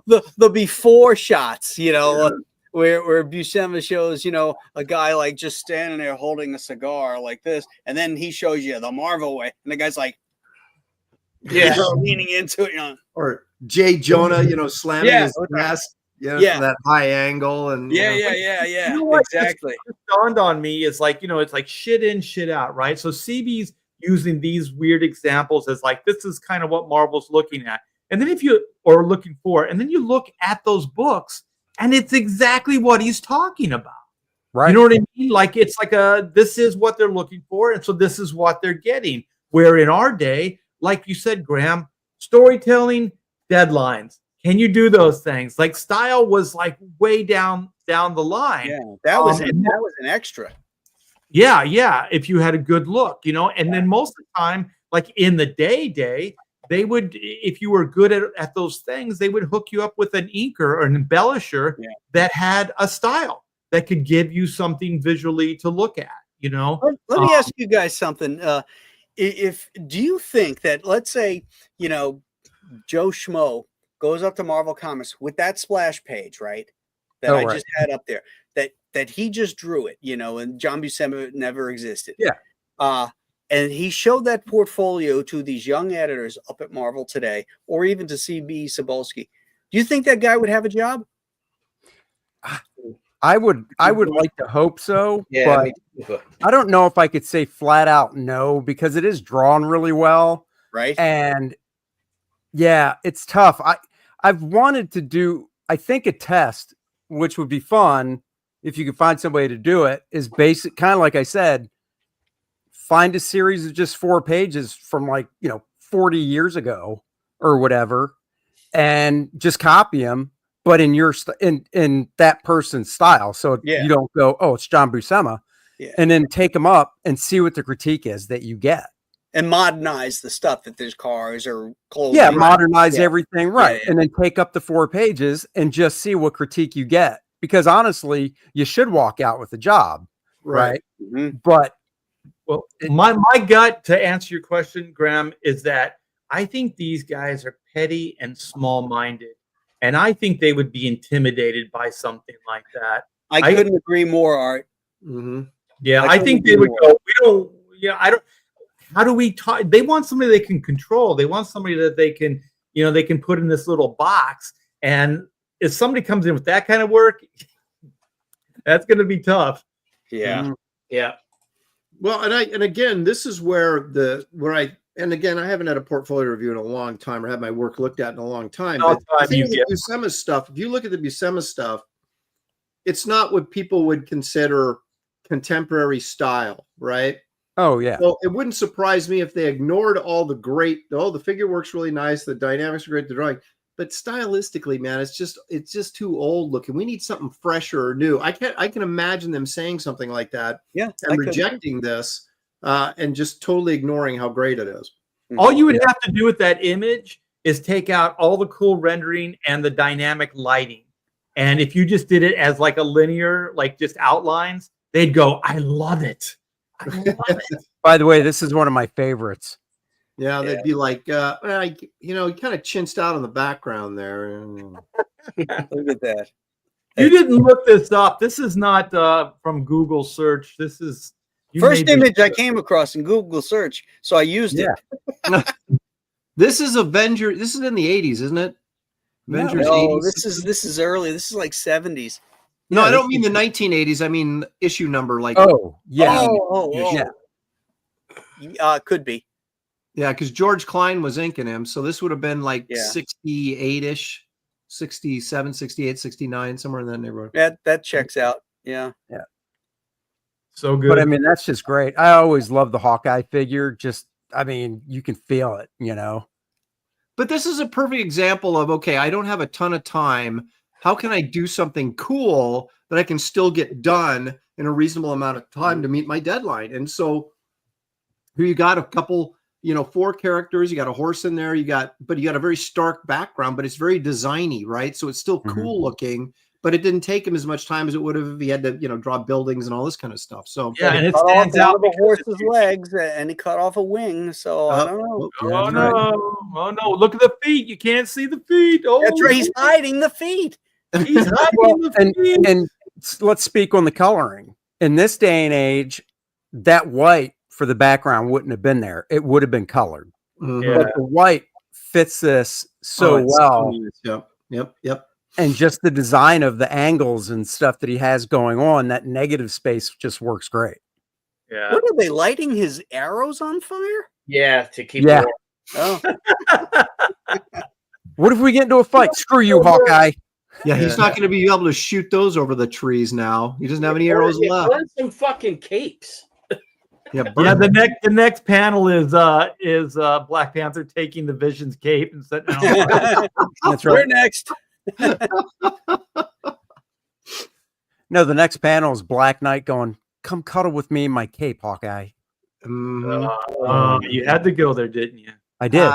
the before shots. You know. Where Buscema shows, you know, a guy like just standing there holding a cigar like this, and then he shows you the Marvel way, and the guy's like,
Yeah.
leaning into it.
Or Jay Jonah, slamming
Yes.
his chest,
Yeah.
from that high angle, and
Yeah.
You know what?
Exactly.
What dawned on me is like, it's like shit in, shit out, right? So CB's using these weird examples as like, this is kind of what Marvel's looking at. And then looking for, and then you look at those books and it's exactly what he's talking about.
Right.
You know what I mean? Like, it's like this is what they're looking for. And so this is what they're getting. Where in our day, like you said, Graham, storytelling, deadlines. Can you do those things? Like, style was like way down the line.
Yeah, that was an extra.
Yeah. If you had a good look, and then most of the time, like in the day, they would, if you were good at those things, they would hook you up with an inker or an embellisher that had a style that could give you something visually to look at,
Let me ask you guys something. Do you think that, let's say, Joe Schmo goes up to Marvel Comics with that splash page, right? That I just had up there, that he just drew it, and John Buscema never existed.
Yeah.
And he showed that portfolio to these young editors up at Marvel today, or even to C.B. Cebulski. Do you think that guy would have a job?
I would like to hope so,
Yeah,
but I don't know if I could say flat out no, because it is drawn really well.
Right.
And yeah, it's tough. I've wanted to do, I think, a test, which would be fun if you could find somebody to do it, is basic, kind of like I said, find a series of just 4 pages from 40 years ago or whatever, and just copy them, but in your in that person's style. So you don't go, oh, it's John Buscema, and then take them up and see what the critique is that you get.
And modernize the stuff that there's cars or clothes.
Yeah, modernize everything, right.
Yeah.
And then take up the 4 pages and just see what critique you get. Because honestly, you should walk out with a job. Right.
Mm-hmm.
But
my gut to answer your question, Graham, is that I think these guys are petty and small-minded. And I think they would be intimidated by something like that.
I couldn't agree more, Art.
Mm-hmm.
Yeah, I think they would go, how do we talk? They want somebody they can control. They want somebody that they can, they can put in this little box. And if somebody comes in with that kind of work, that's going to be tough.
Yeah.
Mm-hmm.
Yeah.
Well, and again, this is where I haven't had a portfolio review in a long time or had my work looked at in a long time. But I think the Buscema stuff, if you look at the Buscema stuff, it's not what people would consider contemporary style, right?
Oh yeah.
So it wouldn't surprise me if they ignored all the figure work's really nice, the dynamics are great, the drawing, but stylistically, man, it's just too old looking. We need something fresher or new. I can imagine them saying something like that, and rejecting this, and just totally ignoring how great it is.
All you would have to do with that image is take out all the cool rendering and the dynamic lighting. And if you just did it as like a linear, like just outlines, they'd go, I love it. I love it.
By the way, this is one of my favorites.
Yeah, they'd be like, he kind of chinched out in the background there.
Look at that.
You didn't look this up. This is not from Google search. This is
first image I came across in Google search, so I used it.
This is Avenger. This is in the 80s, isn't it? Avengers 80s.
This is early. This is like 70s.
No, I don't mean the 1980s. I mean issue number, like.
Oh, yeah.
Could be.
Yeah, because George Klein was inking him, so this would have been like 68-ish, 67, 68, 69, somewhere in that neighborhood.
That checks out. Yeah.
So good.
But I mean, that's just great. I always love the Hawkeye figure. You can feel it,
But this is a perfect example of, okay, I don't have a ton of time. How can I do something cool that I can still get done in a reasonable amount of time to meet my deadline? And so here you got a couple, 4 characters, you got a horse in there, but you got a very stark background, but it's very designy, right? So it's still cool looking, but it didn't take him as much time as it would have if he had to, draw buildings and all this kind of stuff. So
and it stands out
the horse's legs, and he cut off a wing. So I don't know.
Oh no! Look at the feet. You can't see the feet. Oh,
that's right. He's hiding the feet.
He's hiding the feet.
And let's speak on the coloring. In this day and age, that white for the background wouldn't have been there. It would have been colored.
Mhm.
but the white fits this so
it's
well.
nice. Yep.
And just the design of the angles and stuff that he has going on, that negative space just works great.
Yeah.
What are they lighting his arrows on fire?
Yeah, to keep
Yeah.
warm.
Oh,
What if we get into a fight? Screw you, Hawkeye.
Yeah, he's not going to be able to shoot those over the trees now. He doesn't have any arrows left.
Burn some fucking capes.
Yeah,
Yeah, the next panel is Black Panther taking the Vision's cape and setting it on.
That's
we're
right.
next.
No, the next panel is Black Knight going, "Come cuddle with me in my cape, Hawkeye."
Mhm.
You had to go there, didn't you?
I did.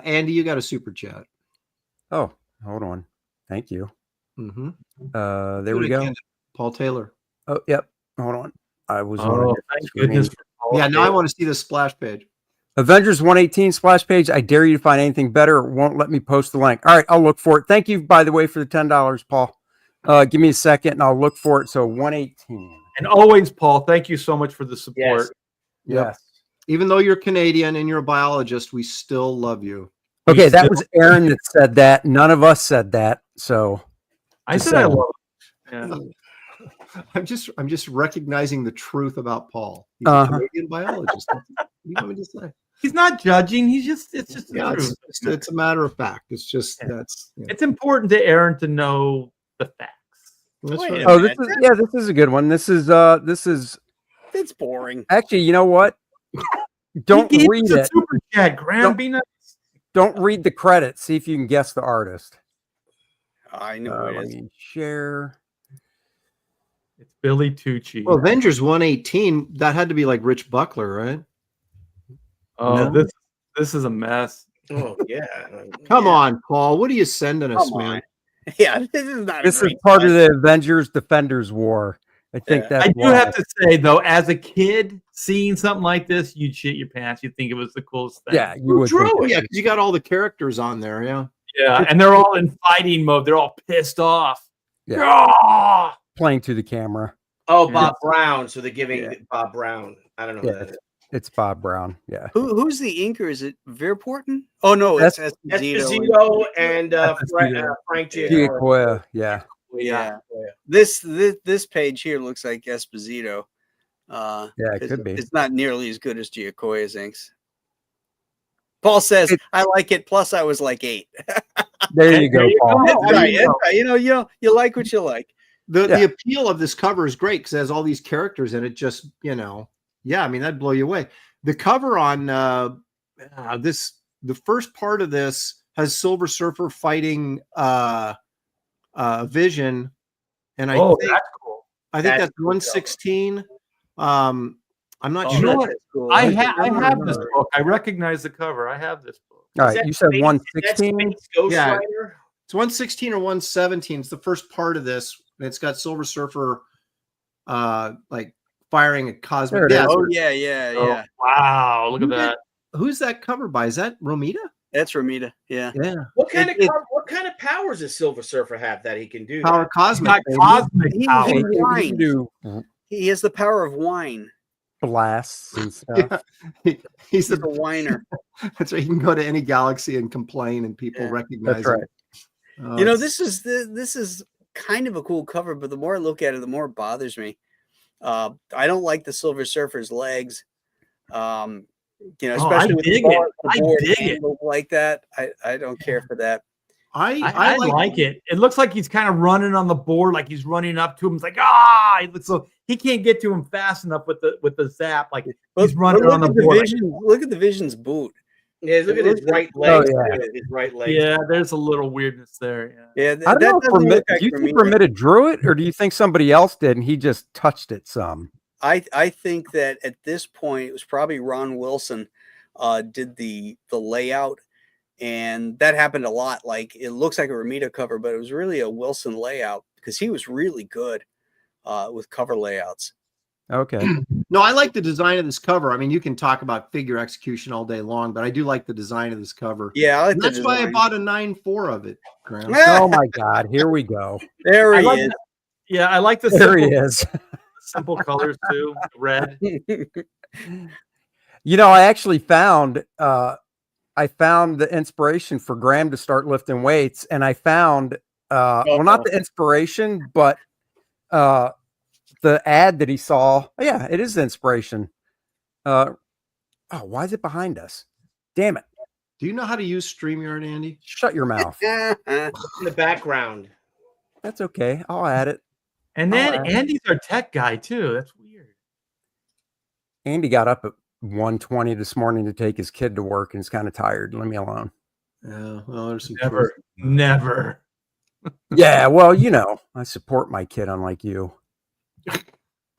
Andy, you got a super chat.
Oh, hold on. Thank you.
Mm-hmm.
There we go.
Paul Taylor.
Oh, yep. Hold on. I was on a
Oh,
different
thank
screen.
goodness for Paul
Yeah, now I
Taylor.
want to see the splash page.
Avengers 118 splash page. I dare you to find anything better. It won't let me post the link. All right, I'll look for it. Thank you, by the way, for the $10, Paul. Give me a second and I'll look for it. So 118.
And always, Paul, thank you so much for the support.
Yes.
Even though you're Canadian and you're a biologist, we still love you.
Okay, that was Aaron that said that. None of us said that. So
I
Just
said I
saying.
love it. Yeah.
I'm just recognizing the truth about Paul. He's
Uh-huh.
a Canadian biologist. What do you want me to say?
He's not judging. It's just the
Yeah,
truth.
it's a matter of fact. It's just
Yeah.
that's
It's important to Aaron to know the facts.
that's
Wait
right.
a
oh,
minute.
this is a good one. This is
It's boring.
actually, you know what? Don't
He gave
read
us a
it.
Super chat, Graham.
Don't-
Be nice.
Don't read the credits. See if you can guess the artist.
I know it
Let
is.
me share.
It's Billy Tucci.
Well, Avengers 118, that had to be like Rich Buckler, right?
Oh,
No.
this is a mess.
Oh yeah.
Come on, Paul. What are you sending us,
Come
man?
on. Yeah, this is not.
This is part of the Avengers Defenders War. I think
Yeah.
that's
I do
why.
have to say though, as a kid, seeing something like this, you'd shit your pants. You'd think it was the coolest thing.
Yeah, you
Who
would
drew
think
it?
Yeah, 'cause you got all the characters on there. Yeah.
Yeah, and they're all in fighting mode. They're all pissed off.
Yeah.
Ah!
playing to the camera.
Oh, Bob Brown. So they're giving
Yeah.
Bob Brown. I don't know who
Yeah.
that is.
It's Bob Brown. Yeah.
Who's the inker? Is it Verporten? Oh no, it's Esposito.
Esposito and
Esposito.
Frank
Giacomo.
Giacomo.
Yeah.
Yeah. This page here looks like Esposito.
Yeah, it could be.
It's not nearly as good as Giacoya's inks. Paul says, "I like it." Plus, I was like 8.
There you go,
There you
Paul.
go.
That's right. That's right. You like what you like.
The appeal of this cover is great because it has all these characters and it just, I mean, that'd blow you away. The cover on the first part of this has Silver Surfer fighting Vision. And I think
that's cool.
that's 116. I'm not
You
sure.
know what?
That's cool.
I have this book. I recognize the cover. I have this book.
All
Is
right.
that
You said
Space-
116?
is that Space Ghost
Yeah.
Rider?
It's 116 or 117. It's the first part of this. And it's got Silver Surfer like firing a
There
cosmic
it is.
gas.
Oh yeah.
Oh, wow, look at that.
Who's that covered by? Is that Romita?
That's Romita. Yeah.
Yeah.
What kind
It-
what kind of powers does Silver Surfer have that he can do?
Power
that?
Cosmic.
Got
baby.
cosmic
He-
power.
He
he-
can
wine.
do
He has the power of wine.
blasts and stuff.
He's
He's
the
a whiner.
That's right. He can go to any galaxy and complain, and people
Yeah.
recognize
That's right.
him. Oh,
This is kind of a cool cover, but the more I look at it, the more it bothers me. I don't like the Silver Surfer's legs. Especially with
dig
the
it.
board,
I dig it.
angled like that. I don't care for that.
I like it. It looks like he's kind of running on the board, like he's running up to him. It's like so he can't get to him fast enough with the zap. Like he's running
look
on the
at
board.
Look at the Vision's boot.
Yeah, look at his right
Oh,
leg.
yeah.
His right leg.
Yeah, there's a little weirdness there. Yeah.
Yeah,
I don't know if
doesn't look like
do you think
Romita.
Romita drew it, or do you think somebody else did and he just touched it some?
I think that at this point it was probably Ron Wilson did the layout, and that happened a lot. Like it looks like a Romita cover, but it was really a Wilson layout because he was really good with cover layouts.
Okay.
No, I like the design of this cover. I mean, you can talk about figure execution all day long, but I do like the design of this cover.
Yeah, I like
And
the
that's why I
design.
bought a 9.4 of it. Graham.
Oh my God. Here we go.
There
I
he
like
is.
Yeah, I like the
There he
simple,
is.
simple colors too. Red.
You know, I actually found I found the inspiration for Graham to start lifting weights, and I found well, not the inspiration, but the ad that he saw. Yeah, it is the inspiration. Oh, why is it behind us? Damn it.
Do you know how to use StreamYard, Andy?
Shut your mouth.
In the background.
That's okay. I'll add it.
And then Andy's our tech guy too. That's weird.
Andy got up at 1:20 this morning to take his kid to work and is kind of tired. Leave me alone.
Yeah, well, there's some
Never.
Yeah, well, you know, I support my kid, unlike you.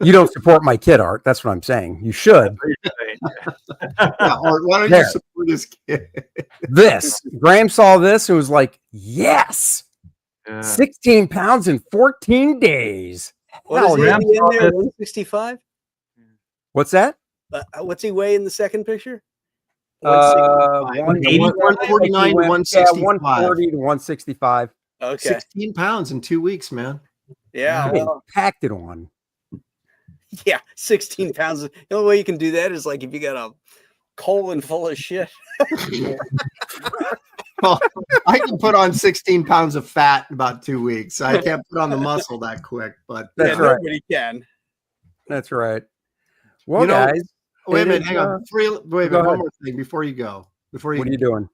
You don't support my kid, Art. That's what I'm saying. You should.
Yeah, Art, why don't you support this kid?
This. Graham saw this and was like, yes. 16 pounds in 14 days.
What is he
Hell
in
yeah.
there? 165?
What's that?
What's he weigh in the second picture?
149 to 165.
140 to 165.
Okay.
16 pounds in 2 weeks, man.
Yeah. Well,
packed it on.
Yeah, 16 pounds. The only way you can do that is like if you got a colon full of shit.
Well, I can put on 16 pounds of fat in about 2 weeks. I can't put on the muscle that quick, but
that's right.
Nobody can.
That's right. Well,
you know,
guys,
wait a minute, hang on. Wait a minute, one more thing before you go.
What are you doing?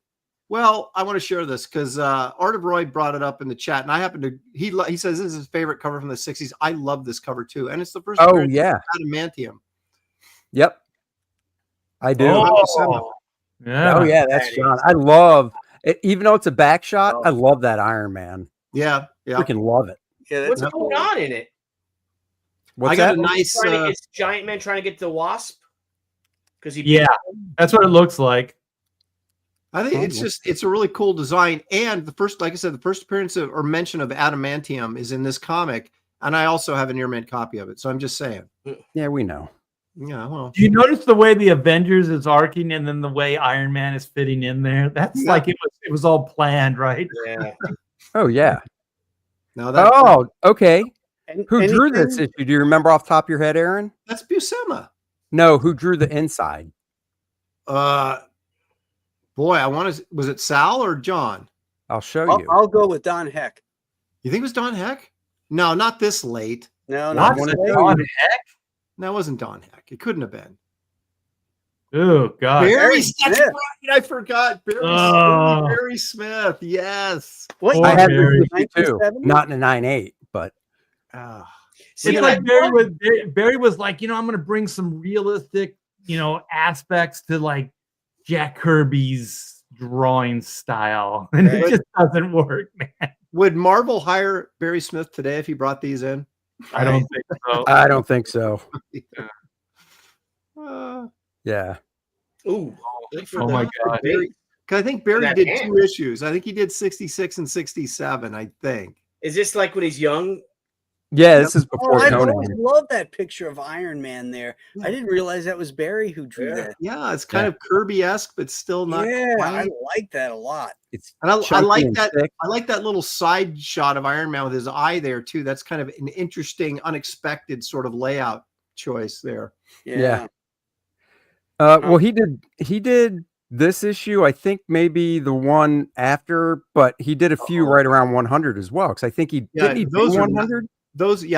Well, I want to share this because Art of Roy brought it up in the chat, and I happen to. He says this is his favorite cover from the '60s. I love this cover too, and it's the first.
Oh yeah,
adamantium.
Yep, I do.
Yeah.
Oh yeah, that's John. I love it, even though it's a back shot. I love that Iron Man.
Yeah, yeah,
freaking love it.
Yeah,
what's going on in it?
What's
I got
that?
a nice.
It's Giant Man trying to get the Wasp because he.
Yeah, that's what it looks like.
I think it's a really cool design. And the first, like I said, the first appearance of or mention of adamantium is in this comic. And I also have an ear mint copy of it. So I'm just saying.
Yeah, we know.
Yeah. Well,
Do you notice the way the Avengers is arcing and then the way Iron Man is fitting in there? That's like it was all planned, right?
Yeah.
Oh yeah.
Now that.
Oh, okay. Who drew this issue? Do you remember off the top of your head, Aaron?
That's Buscema.
No, who drew the inside?
Boy, I want to. Was it Sal or John?
I'll show you.
I'll go with Don Heck.
You think it was Don Heck? No, not this late.
No,
Not
not
Don Heck.
No, it wasn't Don Heck. It couldn't have been.
Oh God.
Barry
Smith.
That's right. I forgot. Barry Smith. Yes.
What?
I had
Barry.
this issue too. Not in a 9.8, but
See,
It's like Barry was like, I'm going to bring some realistic, aspects to like Jack Kirby's drawing style, and it just doesn't work, man.
Would Marvel hire Barry Smith today if he brought these in?
I don't think so.
I don't think so. Yeah.
Ooh.
Oh my God.
Because I think Barry
That
did
hand.
2 issues. I think he did 66 and 67. I think.
Is this like when he's young?
Yeah, this is before
I
Conan.
always love that picture of Iron Man there. I didn't realize that was Barry who drew that.
Yeah, it's kind of Kirby-esque, but still not.
Yeah,
quite.
I like that a lot.
It's
And I
chunky
like
and
that.
thick.
I like that little side shot of Iron Man with his eye there too. That's kind of an interesting, unexpected sort of layout choice there.
Yeah. Well, he did this issue. I think maybe the one after, but he did a few right around 100 as well. Because I think he
Yeah,
did he do
those are
100.
Those, he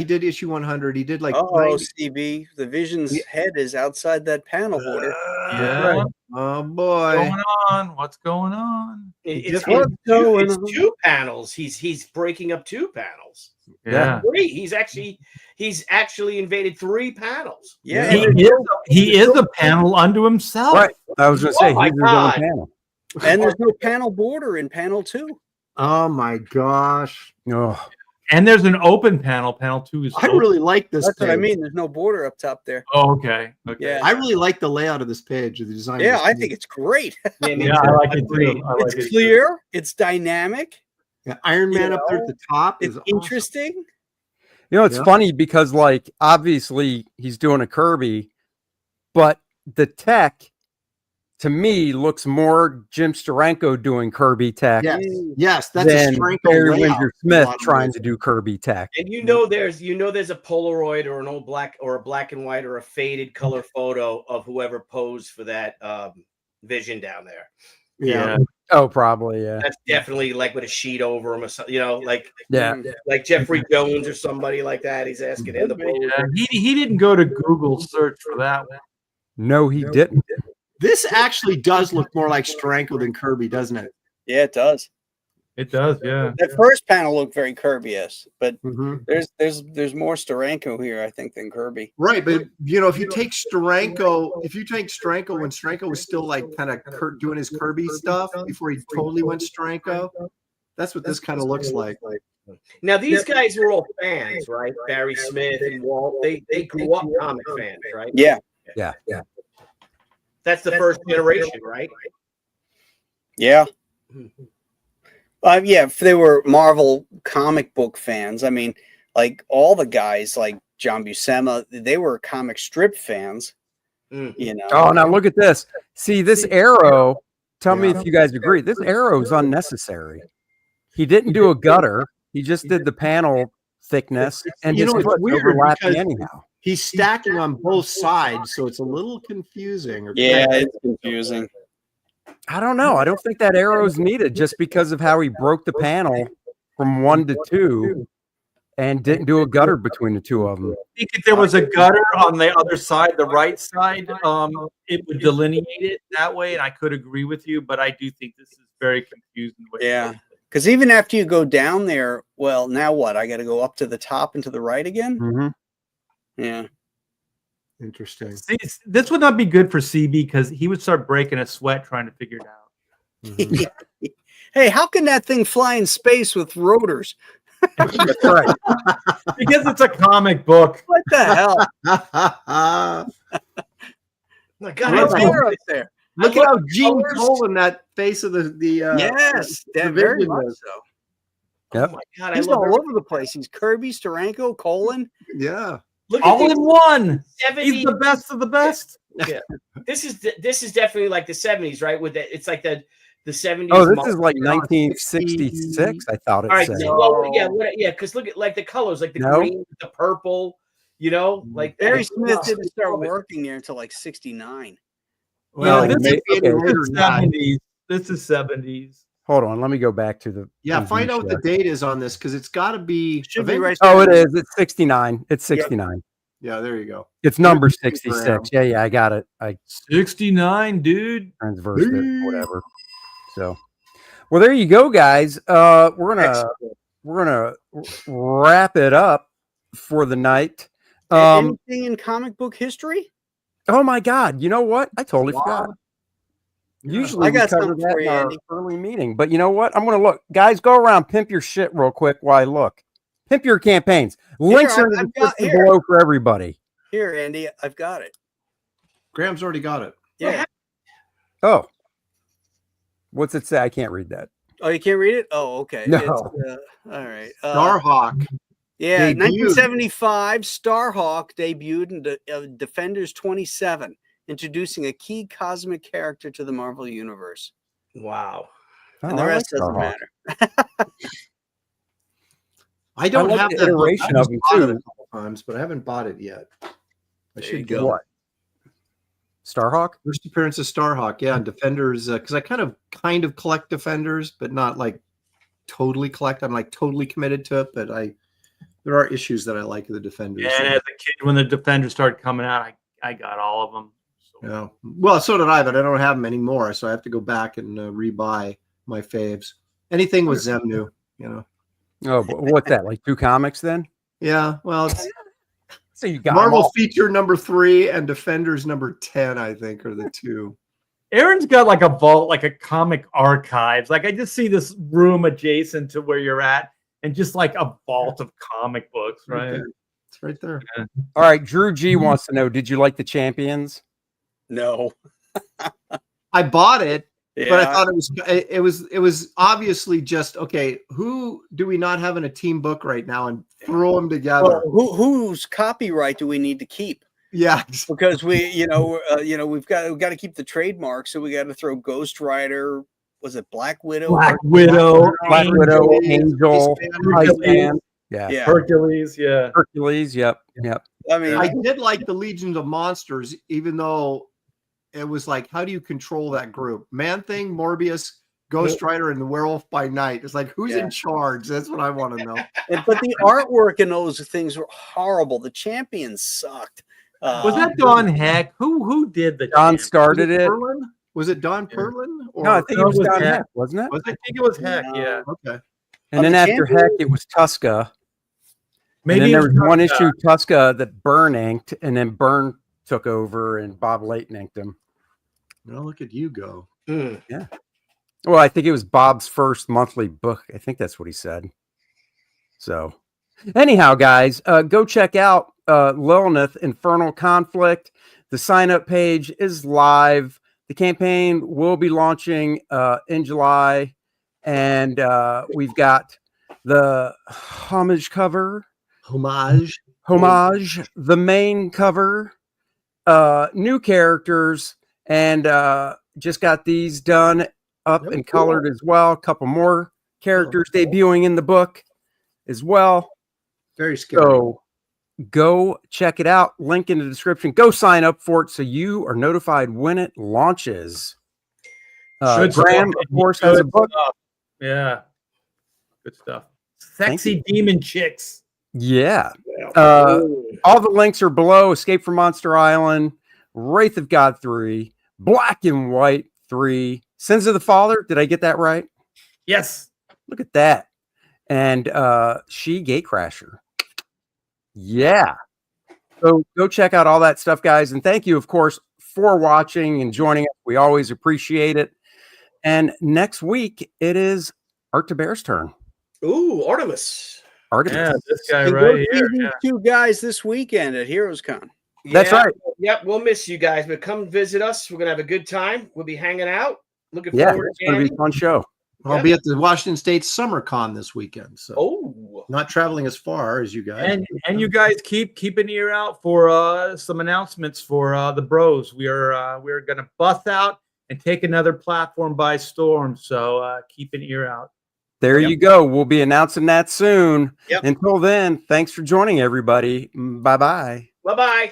did issue 100. He did like.
Oh,
90.
CB, the Vision's head is outside that panel border.
Yeah.
Oh boy.
What's going on?
It's 2 panels. He's breaking up 2 panels.
Yeah.
3. He's actually invaded 3 panels.
Yeah,
He is a panel unto himself.
Right. I was going to say
Oh my
he's his own
God.
panel.
and there's no panel border in panel 2.
Oh my gosh.
Oh,
And there's an open panel. Panel 2 is
I
open.
really like this.
That's what I
page.
mean. There's no border up top there.
Oh, okay.
Yeah.
I really like the layout of this page, the design. of
Yeah,
this
I
page.
think it's great.
Yeah, I like it too. I like
It's
it too.
clear. It's dynamic.
Yeah, Iron Man up there at the top
It's
is awesome.
interesting.
it's
Yeah.
funny because like obviously he's doing a Kirby, but the tech to me looks more Jim Steranko doing Kirby tech
Yes, that's a
than
Steranko
Barry
layout
Windsor
in a
Smith
lot of
trying
ways.
to do Kirby tech.
And there's a Polaroid or an old black or a black and white or a faded color photo of whoever posed for that Vision down there.
Yeah.
Oh, probably. Yeah.
That's definitely like with a sheet over him or something, like
Yeah.
like Jeffrey Jones or somebody like that. He's asking in the boat.
Yeah, he didn't go to Google search for that one.
No, he didn't.
This actually does look more like Steranko than Kirby, doesn't it?
Yeah, it does.
It does, yeah.
That first panel looked very Kirby-esque, but
Mhm.
there's more Steranko here, I think, than Kirby.
Right, but if you take Steranko when Steranko was still like kind of doing his Kirby stuff before he totally went Steranko, that's what this kind of looks like.
Now these guys were all fans, right? Barry Smith and Walt. They grew up comic fans, right?
Yeah.
Yeah.
That's the first generation, right?
Yeah. Yeah, if they were Marvel comic book fans, I mean, like all the guys like John Buscema, they were comic strip fans, you know.
Oh, now look at this. See, this arrow, tell me if you guys agree, this arrow is unnecessary. He didn't do a gutter. He just did the panel thickness and just
it's
put
weird
overlapping
because
anyhow.
He's stacking on both sides, so it's a little confusing.
Yeah, it's confusing.
I don't know. I don't think that arrow's needed just because of how he broke the panel from 1 to 2 and didn't do a gutter between the two of them.
I think if there was a gutter on the other side, the right side, it would delineate it that way, and I could agree with you, but I do think this is very confusing.
Yeah, because even after you go down there, well, now what? I got to go up to the top and to the right again?
Mm-hmm.
Yeah.
Interesting.
See, this would not be good for CB because he would start breaking a sweat trying to figure it out.
Mm-hmm.
Hey, how can that thing fly in space with rotors?
That's right.
Because it's a comic book.
What the hell?
My
What's there up there?
Look at how Gene Cole in that face of the
Yes,
the
that very
vision
much
is.
so.
Yep.
Oh my God,
He's
I love
all
everything.
over the place. He's Kirby, Steranko, Colin.
Yeah.
Look at
All
these
in one.
70s.
He's the best of the best.
This is definitely like the 70s, right? With it's like the 70s.
Oh, this is like 1966, I thought it
All right.
said.
Well, yeah, because look at like the colors, like the green, the purple. Like
Barry Smith didn't start working there until like 69.
Well,
Yeah,
this is
okay.
70s. This is 70s.
Hold on, let me go back to the.
Yeah, find out what the date is on this because it's got to be.
Should be right
Oh, it is. It's 69. It's 69.
Yeah, there you go.
It's number 66. Yeah, I got it. I
69, dude.
transversed it, whatever. So, well, there you go, guys. We're gonna wrap it up for the night.
Anything in comic book history?
Oh my God! You know what? I totally forgot. Usually
I got
we cover
something
that
for
in
you,
our
Andy.
early meeting, but you know what? I'm gonna look. Guys, go around, pimp your shit real quick while I look. Pimp your campaigns. Links are in the
I've got-
description below for everybody.
Here, Andy, I've got it.
Graham's already got it.
Yeah.
Oh, what's it say? I can't read that.
Oh, you can't read it? Oh, okay.
No.
All right.
Starhawk.
Yeah,
debuted.
1975, Starhawk debuted in Defenders 27, introducing a key cosmic character to the Marvel Universe.
wow.
And the
I
rest
like
doesn't
Starhawk.
matter.
I don't
like
have
the
that book.
iteration
I
of
just
them,
bought it
too.
a couple times, but I haven't bought it yet. I
There
should
you
go.
go.
What? Starhawk?
First appearance of Starhawk, yeah, and Defenders, because I kind of collect Defenders, but not like totally collect. I'm like totally committed to it, but there are issues that I like of the Defenders.
And as a kid, when the Defenders started coming out, I got all of them. So.
Yeah. Well, so did I, but I don't have them anymore, so I have to go back and rebuy my faves. Anything with Zemnu,
Oh, what's that? Like 2 comics then?
Yeah, well, it's
So you got
Marvel
them all.
feature number 3 and Defenders number 10, I think, are the 2.
Aaron's got like a vault, like a comic archives. Like I just see this room adjacent to where you're at, and just like a vault of comic books, right?
It's right there.
Yeah.
All right, Drew G wants to know, did you like the Champions?
No.
I bought it,
Yeah.
but I thought it was obviously just okay. Who do we not have in a team book right now and throw them together?
Well, whose copyright do we need to keep?
Yeah,
Because we've got to keep the trademark, so we got to throw Ghost Rider. Was it Black Widow?
Black Widow,
Black Widow,
Angel,
Angel, Iceman. Yeah.
Yeah.
Hercules, yeah.
Hercules, yep.
I mean,
I did like the Legions of Monsters, even though it was like, how do you control that group? Man-Thing, Morbius, Ghost Rider, and the Werewolf by Night. It's like, who's in charge? That's what I want to know.
But the artwork in those things were horrible. The Champions sucked.
Was that Don Heck? Who did the
Don
Champions?
started it.
Perlin? Was it Don Perlin? Or
No, I think it was Don
Heck.
Heck, wasn't it?
Was
I
it?
think it was Heck, yeah.
Okay.
And then
the
after Heck,
Champions?
it was Tuska.
Maybe
and then
it
there
was
was one
Tuska.
issue Tuska that Byrne inked, and then Byrne took over, and Bob Layton inked him.
Well, look at you go.
Well, I think it was Bob's first monthly book. I think that's what he said. So, anyhow, guys, go check out Lilineth Infernal Conflict. The sign-up page is live. The campaign will be launching in July, and we've got the homage cover, the main cover, new characters, and just got these done up and colored as well. A couple more characters debuting in the book as well.
Very scary.
So go check it out. Link in the description. Go sign up for it so you are notified when it launches. Graham, of course, has a book.
Stuff. Yeah. Good stuff. Sexy demon chicks.
Yeah. All the links are below. Escape from Monster Island, Wraith of God 3, Black and White 3, Sins of the Father. Did I get that right?
Yes.
Look at that. And She Gatecrasher. Yeah. So go check out all that stuff, guys. And thank you, of course, for watching and joining us. We always appreciate it. And next week, it is Art to Bear's turn.
Ooh, Artemis.
Yeah, this guy
And
right
go
here.
see these two guys this weekend at HeroesCon.
That's right.
Yep, we'll miss you guys, but come visit us. We're gonna have a good time. We'll be hanging out. Looking
Yeah,
forward
it's
to
going to be
jamming.
a fun show.
I'll
Yep.
be at the Washington State Summer Con this weekend. So
Oh,
not traveling as far as you guys.
And you guys keep an ear out for some announcements for the bros. We're gonna bust out and take another platform by storm. So keep an ear out.
There you go. We'll be announcing that soon.
Yep.
Until then, thanks for joining, everybody. Bye-bye.
bye-bye.